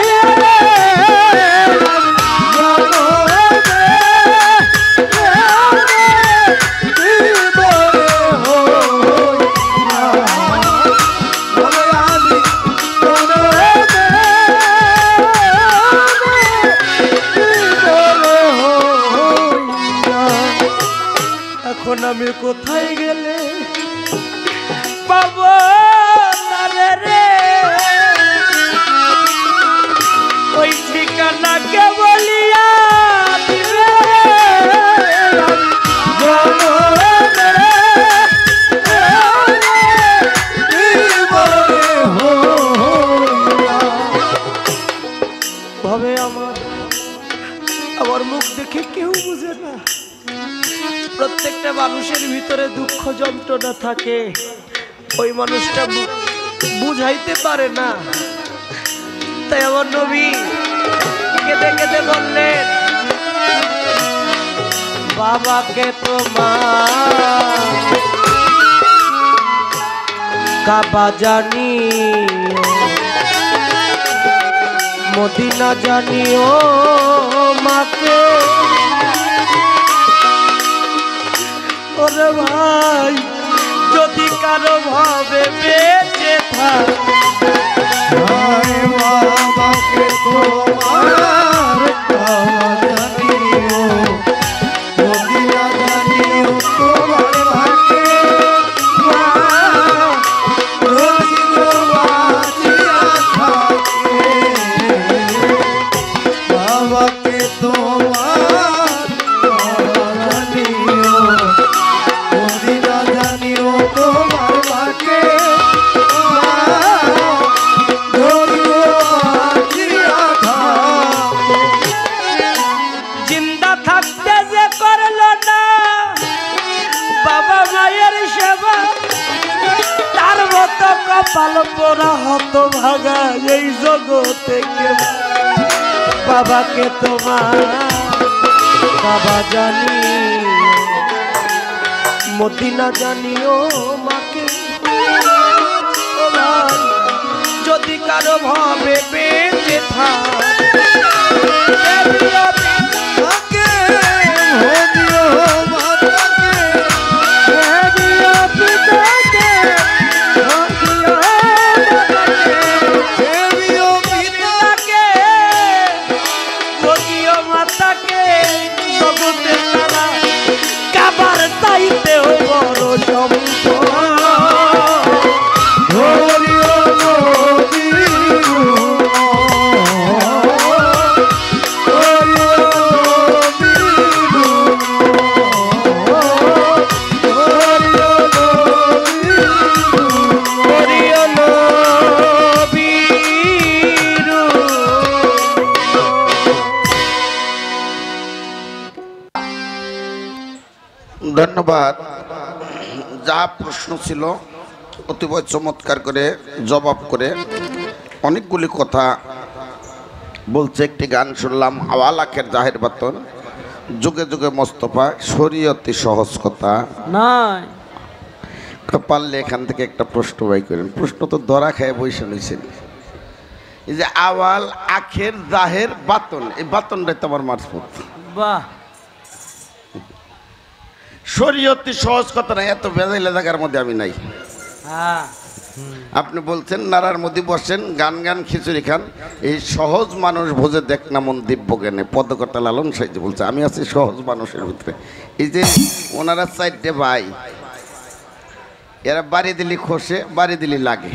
এখন আমি কোথায় গেলে পাবো তারে রে ওই ঠিকানাকে বলিয়া দিবে ভাবে আমার মুখ দেখে কেউ বুঝে না। প্রত্যেকটা মানুষের ভিতরে দুঃখ যন্ত্রণা থাকে, ওই মানুষটা বুঝাইতে পারে না। তাই আমার নবী কেঁদে কেঁদে বললেন, বাবাকে তোমার কাবা জানিও, মদিনা জানিও মাকে। ওরে ভাই যদি কারো ভাবে বেঁচে থাক, বাবাকে তোমার কাবা জানিও, মদিনা জানিও তোমার ভাগ্যে। যদি বাঁচিয়া থাকে, বাবাকে তোমার কাবা জানিও, মদিনা জানিও তোমার ভাগ্যে। জিন্দা থাকতে যে করলো না বাবা মায়ের সেবা, তার মতো কপাল পোড়া হত ভাগা এই জগতে কেউ। বাবাকে তোমার বাবা জানিও, মদিনা জানিও মাকে। ও ভাই যদি কারো ভাবে বেঁচে থাকে, কাবার চাইতেও বড় সম্পদ। ধন্যবাদ। যা প্রশ্ন ছিল অতীব চমৎকার করে জবাব করে অনেকগুলি কথা বলছে। একটি গান শুনলাম, আওয়াল আখের জাহের বাতন, যুগে যুগে মোস্তফা, শরীয়তি সহজ কথা নাই। পারলে এখান থেকে একটা প্রশ্ন বাই করেন। প্রশ্ন তো ধরা খায় বসে নিয়েছেন। এই যে আওয়াল আখের জাহের বাতন, এই বাতনটাই তো আমার মারফত। বাহ, শরীয়তি সহজ কথা নাই, এত বেজাইলে জায়গার মধ্যে আমি নাই। হ্যাঁ আপনি বলছেন নারার মধ্যে বসেন, গান গান খিচুড়ি খান, এই সহজ মানুষ ভোজে দেখ না মন দিব্য জ্ঞানে। পদ্মকর্তা লালন সাহিত্য বলছে আমি আছি সহজ মানুষের ভিতরে। এই যে ওনারা চারটে ভাই, এরা বাড়ি দিলি খসে, বাড়ি দিলি লাগে,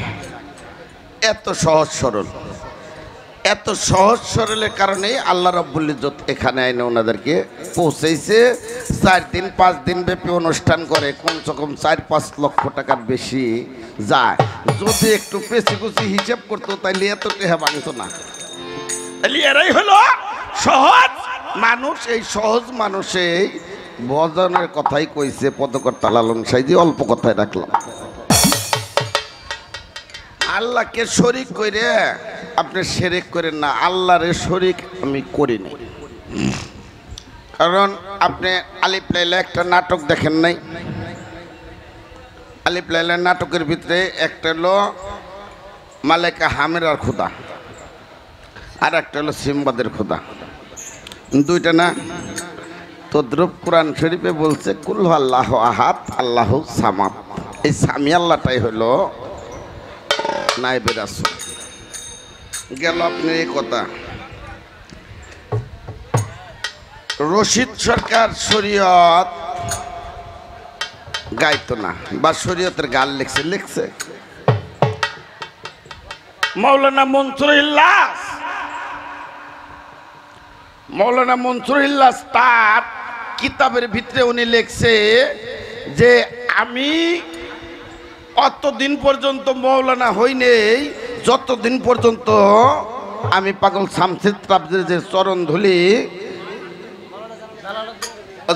এত সহজ সরল। এত সহজ সরলের কারণে আল্লাহ রাব্বুল ইজ্জত এখানে আইনে ওনাদেরকে পৌঁছাইছে। 4 দিন 5 দিন ব্যাপী অনুষ্ঠান করে, কমসে কম 4-5 লক্ষ টাকার বেশি যায়। যদি একটু পেছি কুচি হিসাব করতো তাইলে এত টাকা ভাঙতো না। তাহলে এরাই হলো সহজ মানুষ। এই সহজ মানুষে ভজনের কথাই কইছে পদকর্তা লালন সাইজি, অল্প কথায় রাখলাম। আল্লাহকে শরীক করে আপনি শিরক করেন না, আল্লাহরে শরীক আমি করি নাই। কারণ আপনি আলিফ লাইলা একটা নাটক দেখেন নাই? আলিফ লাইলা নাটকের ভিতরে একটা হলো মালেকা হামেরার খোদা, আর একটা হলো সিম্বাদের খোদা, দুইটা না? তদ্রুপ কোরআন শরীফে বলছে কুল আল্লাহ আহাদ আল্লাহ সামাদ। এই সামি আল্লাহটাই হলো নায়েবে রাসূল। গেল আপনার এই কথা। রশিদ সরকার শরীয়ত গাইতো না, বা শরীয়তের গান লিখছে মৌলানা মনসুর ইল্লাস তার কিতাবের ভিতরে উনি লিখছে যে আমি অতদিন পর্যন্ত মৌলানা হই নেই যতদিন পর্যন্ত আমি পাগল শামসুল তাবরেজের যে চরণ ধুলি।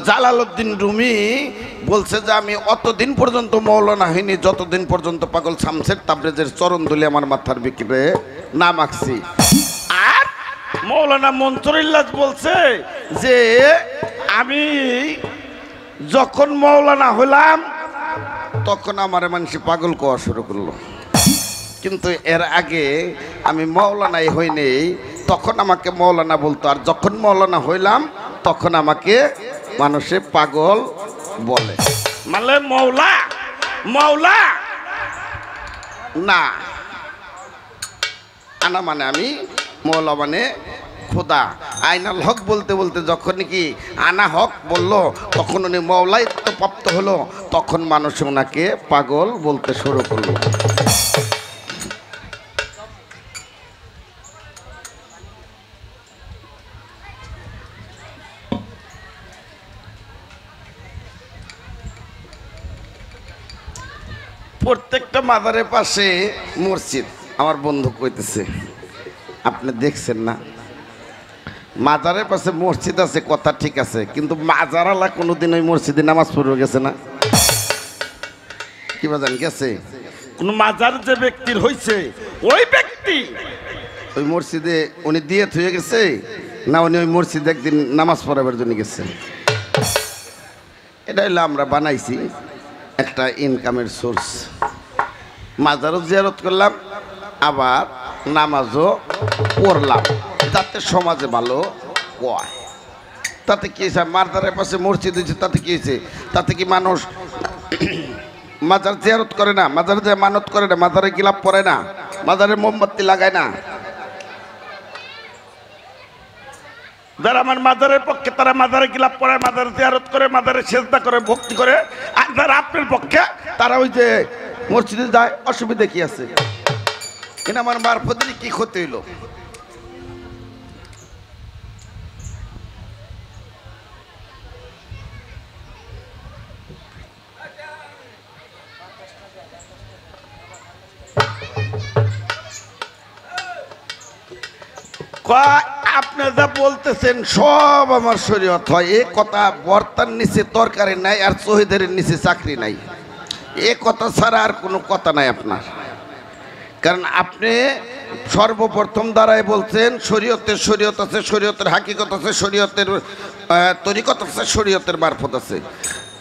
জালালউদ্দিন রুমি বলছে যে আমি অতদিন পর্যন্ত মৌলানা হইনি যতদিন পর্যন্ত পাগল শামসুল তাবরেজের চরণ ধুলি আমার মাথার বিকিরে না মাখছি। আর মৌলানা মনসুর ইল্লাস বলছে যে আমি যখন মৌলানা হলাম তখন আমার মানুষ পাগল কোয়া শুরু করলো, কিন্তু এর আগে আমি মৌলানাই হইনি, তখন আমাকে মৌলানা বলতো, আর যখন মৌলানা হইলাম তখন আমাকে মানুষে পাগল বলে। মানে মৌলা মৌলা না, আনা মানে আমি, মৌলা মানে খোদা। আইনাল হক বলতে বলতে যখন কি আনা হক বলল তখন উনি মৌলাই তো প্রাপ্ত হলো, তখন মানুষ ওনাকে পাগল বলতে শুরু করলো। প্রত্যেকটা মাজারের পাশে মসজিদ। আমার বন্ধু কইতেছে আপনি দেখছেন না, মাজারের পাশে মসজিদ আছে, কথা ঠিক আছে, কিন্তু মাজারালা কোনোদিন ওই মসজিদে নামাজ পড়ে গেছে না? কি বাজান গেছে? কোন মাজার যে ব্যক্তির হইছে ওই ব্যক্তি ওই মসজিদে উনি দিয়ে থুয়ে গেছে না, উনি ওই মসজিদে একদিন নামাজ পড়াবার জন্য গেছে? এটা হইলো আমরা বানাইছি একটা ইনকামের সোর্স। মাজারও জিয়ারত করলাম, আবার নামাজও পড়লাম, যাতে সমাজে ভালো কয়। তাতে কি হয়েছে? মাজারের পাশে মসজিদ হয়েছে, তাতে কি হয়েছে? তাতে কি মানুষ মাজার জিয়ারত করে না, মাজারে যে মানত করে না, মাজারে গিলাপ পরে না, মাজারে মোমবাতি লাগায় না? যারা আমার মাজারের পক্ষে তারা মাজারে গিলাপ পরে, মাজারে জিয়ারত করে, মাজারে সেজদা করে, ভক্তি করে। আর যারা আপনার পক্ষে তারা ওই যে মসজিদে যায়, অসুবিধা কি আছে? কিন্তু আমার মারফতের কি ক্ষতি হইল? আপনি যা বলতেছেন সব আমার শরীয়ত হয়, এ কথা বর্তার নিচে তরকারি নাই, আর শহীদের নিচে চাকরি নাই, এ কথা ছাড়া আর কোনো কথা নাই আপনার। কারণ আপনি সর্বপ্রথম দ্বারাই বলছেন শরীয়তের শরীয়ত আছে, শরীয়তের হাকিকত আছে, শরীয়তের তরিকত আছে, শরীয়তের মারফত আছে।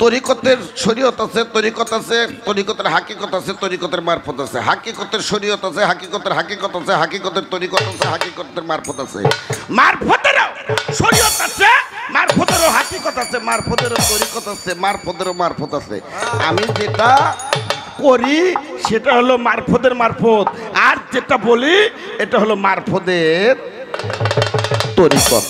তরিকতের শরীয়ত আছে, তরিকত আছে, তরিকতের হাকিকত আছে, তরিকতের মারফত আছে। হাকিকতের শরীয়ত আছে, হাকিকতের হাকিকত আছে, হাকিকতের তরিকত আছে, হাকিকতের মারফত আছে। মারফতেরও শরীয়ত আছে, মারফতেরও হাকিকত আছে, মারফতেরও তরিকত আছে, মারফতেরও মারফত আছে। আমি যেটা করি সেটা হলো মারফতের মারফত, আর যেটা বলি এটা হলো মারফতের তরিকত।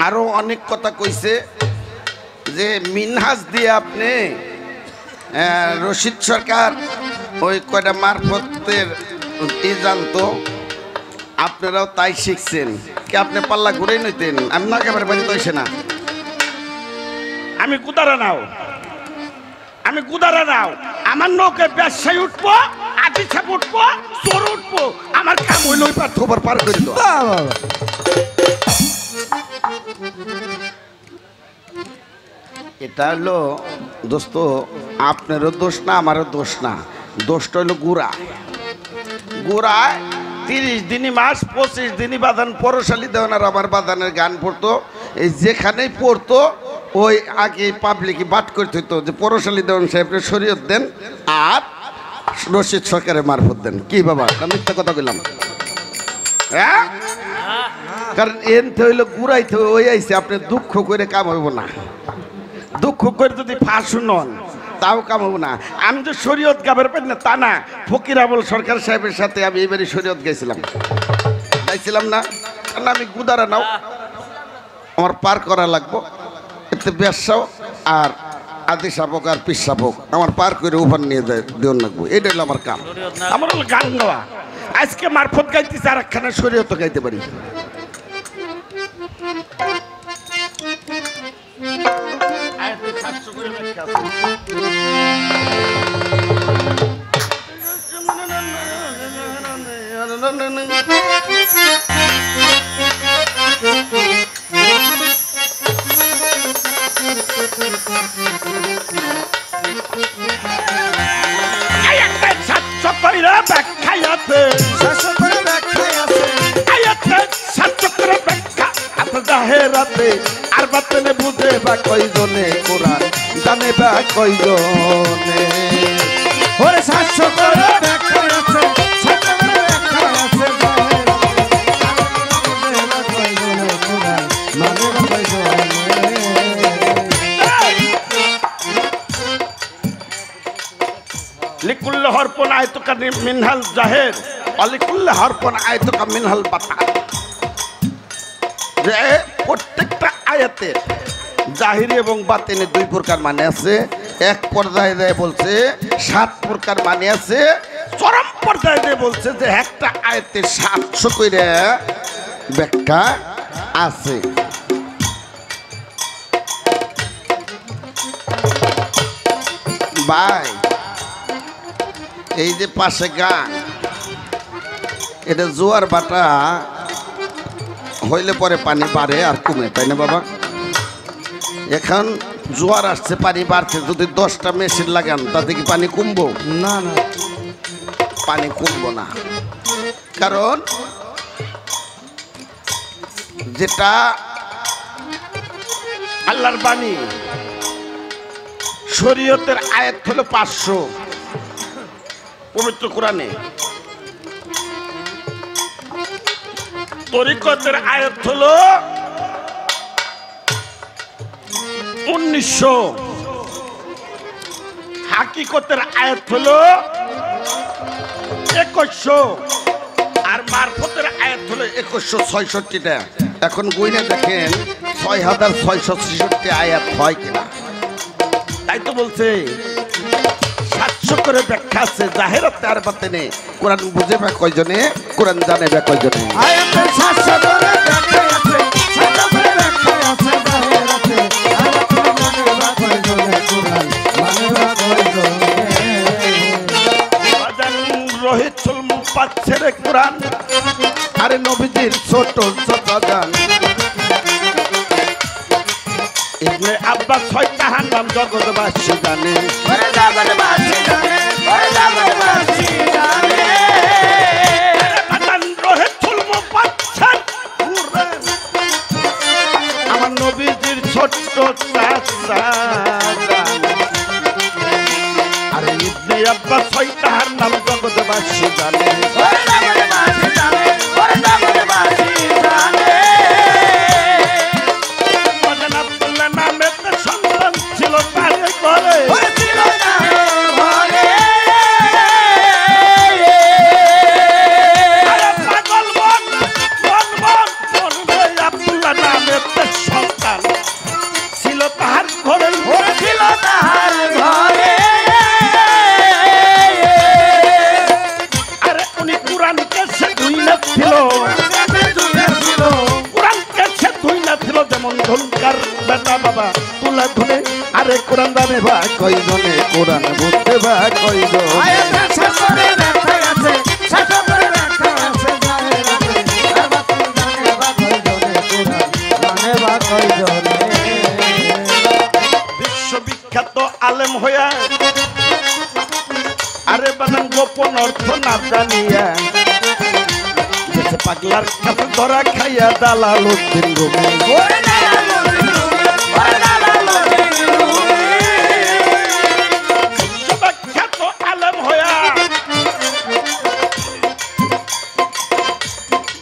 আরো অনেক কথা কইছে যে মিনহাজ দিয়ে আপনি রশিদ সরকার ওই কয়টা মারফতের জানতো, আপনারাও তাই শিখছেন কি? আপনি পাল্লা ঘুরে নিতেন, আমি না একেবারে বাড়ি তৈছে না, আমি কুদারা নাও, আমি কুদারা নাও, আমার নৌকে ব্যবসায় উঠবো, আদি ছাপ উঠবো, চোর উঠবো, আমার কাম হইল ওই পার থোবার পার করে দিত। এটা হলো দোস্ত, আপনারও দোষ না আমারও দোষ না, দোষটা হলো গুড়া। গুড়ায় 30 দিনই মাস 25 দিনই বাদান পরশালী দেওয়ার আমার বাদানের গান পড়তো, এই যেখানেই পড়তো ওই আগে পাবলিক বাট করতে হইতো যে পরশালী দেওয়ান সাহেবের শরীয়ত দেন আর রশিদ সরকারের মারফত দেন। কি বাবা মিথ্যা কথা বললাম? হ্যাঁ, কারণ এনতে হইলো গুড়াইতে ওই আইসে, আপনি দুঃখ করে কাম হইব না, দুঃখ করে যদি ফাঁস নন তাও কাম হবো না। আমি তো শরীয়ত গাবের পাই না তা না, ফকির আবুল সরকার সাহেবের সাথে আমি এবারে শরীয়ত গাইছিলাম না, কারণ আমি গুদারা নাও আমার পার করা লাগবো, এতে ব্যবসাও আর আদি শাবক আর পিস শাবক আমার পার করে উপর নিয়ে দেওয়ার লাগবো, এটা হলো আমার কাম। আমার হলো গান গাওয়া, আজকে মারফত গাইতেছি আর একখানা শরীয়ত গাইতে পারি। আর বাতনে বুঝে বা কয়জনে কোরআন জানে বা কয়জনে ওরে 700 করে ব্যাখ্যা আছে, 700 করে ব্যাখ্যা আছে, লিকুল্ল হরপন আয়তুকা মিনহাল জাহের অলিকুল্ল হরপন আয়তুকা মিনহাল বাতান। যে প্রত্যেকটা আয়াতের জাহিরি এবং বাতিনে 2 প্রকার মানে আছে, এক পর্যায়ে দেয় বলছে 7 প্রকার মানে আছে, চরম পর্যায়ে দেয় বলছে যে একটা আয়াতের 700 করে ব্যাখ্যা আছে। ভাই এই যে পাশে গান, এটা জোয়ার বাটা হইলে পরে পানি বাড়ে আর কমে, তাই না বাবা? এখন জোয়ার আসছে, পানি বাড়ছে, যদি 10টা মেশিন লাগান তাতে কি পানি কমবো? না না, পানি কমবো না, কারণ যেটা আল্লাহর বাণী, শরীয়তের আয়াত হলো 500 পবিত্র কোরআনে, তরিকতের আয়াত হলো 1900, হাকিকতের আয়াত হলো 2100, আর মারফতের আয়াত হলো 2166টা। এখন গুইনে দেখেন 6666 আয়াত হয় কিনা। তাই তো বলছে 700 করে ব্যাখ্যা আছে, জাহেরাতে আর বাতিনে কোরআন বুঝে বা কয়জনে, কোরআন জানে বা কয়জনে। আয়াতে 700 করে ব্যাখ্যা আছে, 700 করে ব্যাখ্যা আছে, জাহেরাতে আর বাতিনে বা কয়জনে, কোরআন মানে বা কয়জনে। বাজান রহিতুল মুফাসসির কোরআন আরে নবীজির ছোট ছোট গান, ইবনে আব্বাস হয় তাহার নাম জগৎবাসী জানে, ওরে জগৎবাসী জানে, ওরে জগৎবাসী জানে। বাজান রহিতুল মুফাসসির কোরআন আমার নবীজির ছোট চাচা গান, আরে ইবনে আব্বাস হয় তাহার নাম জগৎবাসী জানে, ওরে জগৎবাসী জানে, ওরে জগৎবাসী জানে। বাজান আব্দুল্লাহ নামে সন্তান ছিল তার ঘরে, ওরে ছিল না ঘরে, আরে পাগল মন মন মন মন রে, আব্দুল্লাহ নামে সন্তান ছিল তাহার ঘরে, ওরে ছিল তাহার ঘরে। আরে উনি কোরআনকে সে দুই না ছিল, কোরআনকে সে দুই না ছিল, যেমন ধনকার বেটা বাবা তুলা ধনে, আরে কোরআন জানে বা কয়জনে, কোরআন বুঝতে বা কয়জন। আয়াতে 700 করে ব্যাখ্যা আছে, 700 করে ব্যাখ্যা আছে, জাহেরাতে আর বাতিনে জানে বা কয়জনে, কোরআন মানে বা কয়জনে। আরে বাদাম গোপন অর্থ না জানিয়া গেছে পাগলার কাছে ধরা খাইয়া দালাল উদ্দিন রুমে খ্যাত আলেম হইয়া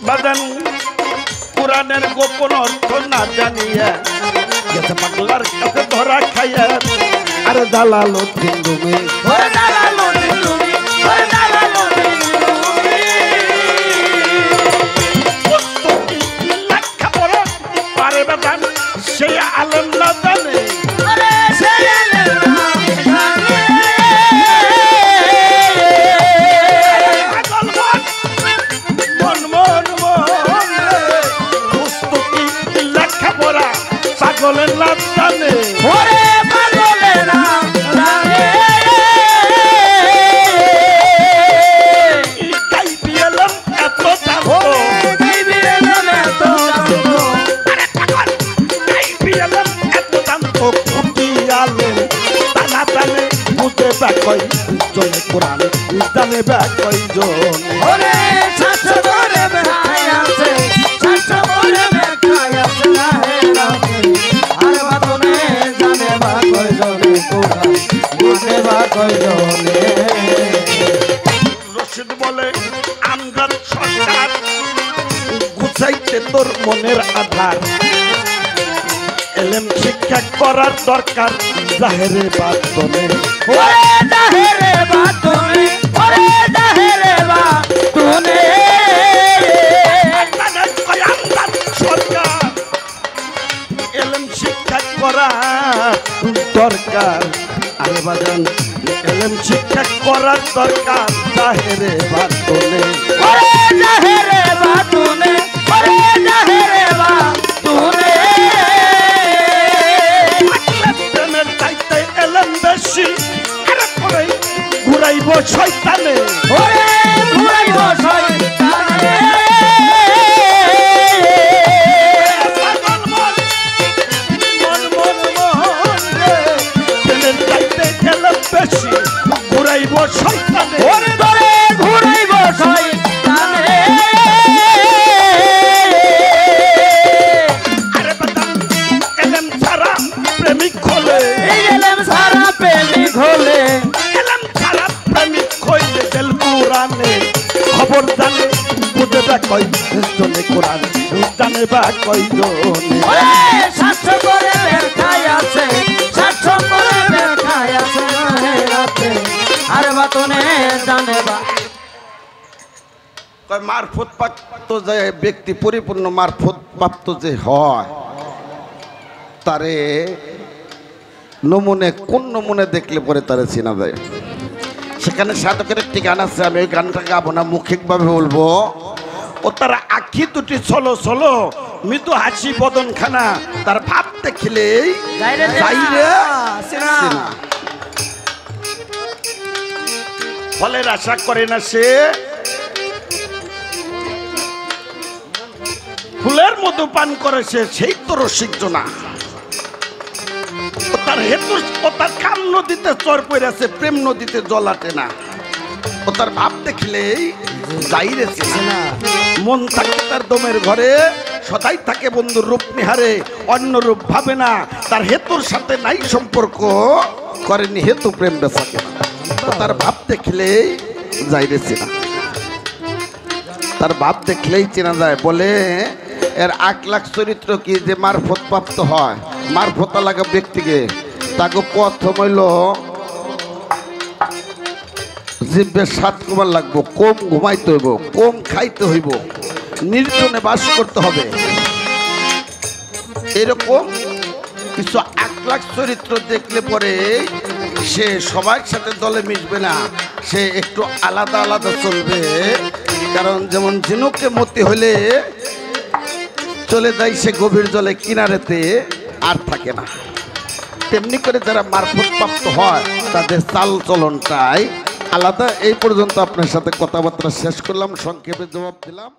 বাদান কোরআনের গোপন অর্থ না জানিয়া গেছে পাগলার কাছে ধরা খাইয়া আরে দালাল উদ্দিন রুমে সে আলম না জানে লেখাপড়া পাগলের না জানে জনে কোরআন জানে ব্যাগ কয়জন ওরে ছাত্র করে বেহায় আছে ছাত্র করে বেখায় আছে আর বাতনে জানে বা কয়জনে কোরআন জানে বা কয়জনে রশিদ বলে আমজাদ সরকার গুছাইতে তোর মনের আধার এলেম শিক্ষা করার দরকার জাহেরে বাতনে ওরে জাহেরে বাতনে ওরে জাহেরে বাতনে আমজাদ সরকার এলেম শিক্ষা করার দরকার আরে বাজান এলেম শিক্ষা করার দরকার জাহেরে বাতনে ওরে জাহেরে বাতনে ওরে জাহেরে বাতনে ঘুরাইব শয়তানে ওরে ঘুরাইব শয়তানে বেশি ঘুরাইব শয়তানে ওরে ধরে ঘুরাইব শয়তানে আরে বাদাম এলেম ছাড়া প্রেমিক হলে এলেম সারা প্রেমিক হলে এলেম ছাড়া প্রেমিক হইলে তেল পুরানে খবর জানে বুঝে বা কয়জনে কোরআন জানে বা কয়জনে ওরে শাস্ত্র করে বের খায় আছে শাস্ত্র করে বের খায় আছে রাতে আর বাতনে জানে বা মারফত প্রাপ্ত যে ব্যক্তি পরিপূর্ণ মারফত প্রাপ্ত যে হয় তারে নমুনে কোন নমুনে দেখলে পরে তারে চেনা যায় সেখানে সাধকের একটি গান আছে আমি ওই গানটা গাবো না মৌখিকভাবে বলবো ও তার আখি দুটি চলো চলো মৃদু হাসি বদনখানা তার ভাব দেখিলেই ফলের আশা করে না সে ফুলের মধু পান করেছে সেই তো রসিক জনা ও তার হেতু ও তার কাম নদীতে চর পড়েছে প্রেম নদীতে জল আটে না ও তার ভাব দেখিলেই যাইরেছে না মন থাকে তার দমের ঘরে সদাই থাকে বন্ধুর রূপ নিহারে অন্য রূপ ভাবে না তার হেতুর সাথে নাই সম্পর্ক করেনি হেতু প্রেম বেচাকে ও তার ভাব দেখলেই যাইরেছে না তার ভাব দেখলেই চেনা যায় বলে এর 8 লাখ চরিত্র কি যে মারফত প্রাপ্ত হয় মারফত লাগা ব্যক্তিকে তাকে প্রথম হইল জিভে স্বাদ কমার লাগবো কম ঘুমাইতে হইব কম খাইতে হইব নির্জনে বাস করতে হবে এরকম কিছু 8 লাখ চরিত্র দেখলে পরে সে সবার সাথে দলে মিশবে না সে একটু আলাদা আলাদা চলবে কারণ যেমন ঝিনুকে মতি হলে চলে যায় সে গভীর জলে কিনারেতে আর থাকে না তেমনি করে যারা মারফত প্রাপ্ত হয় তাদের চাল চলনটাই আলাদা এই পর্যন্ত আপনার সাথে কথাবার্তা শেষ করলাম সংক্ষেপে জবাব দিলাম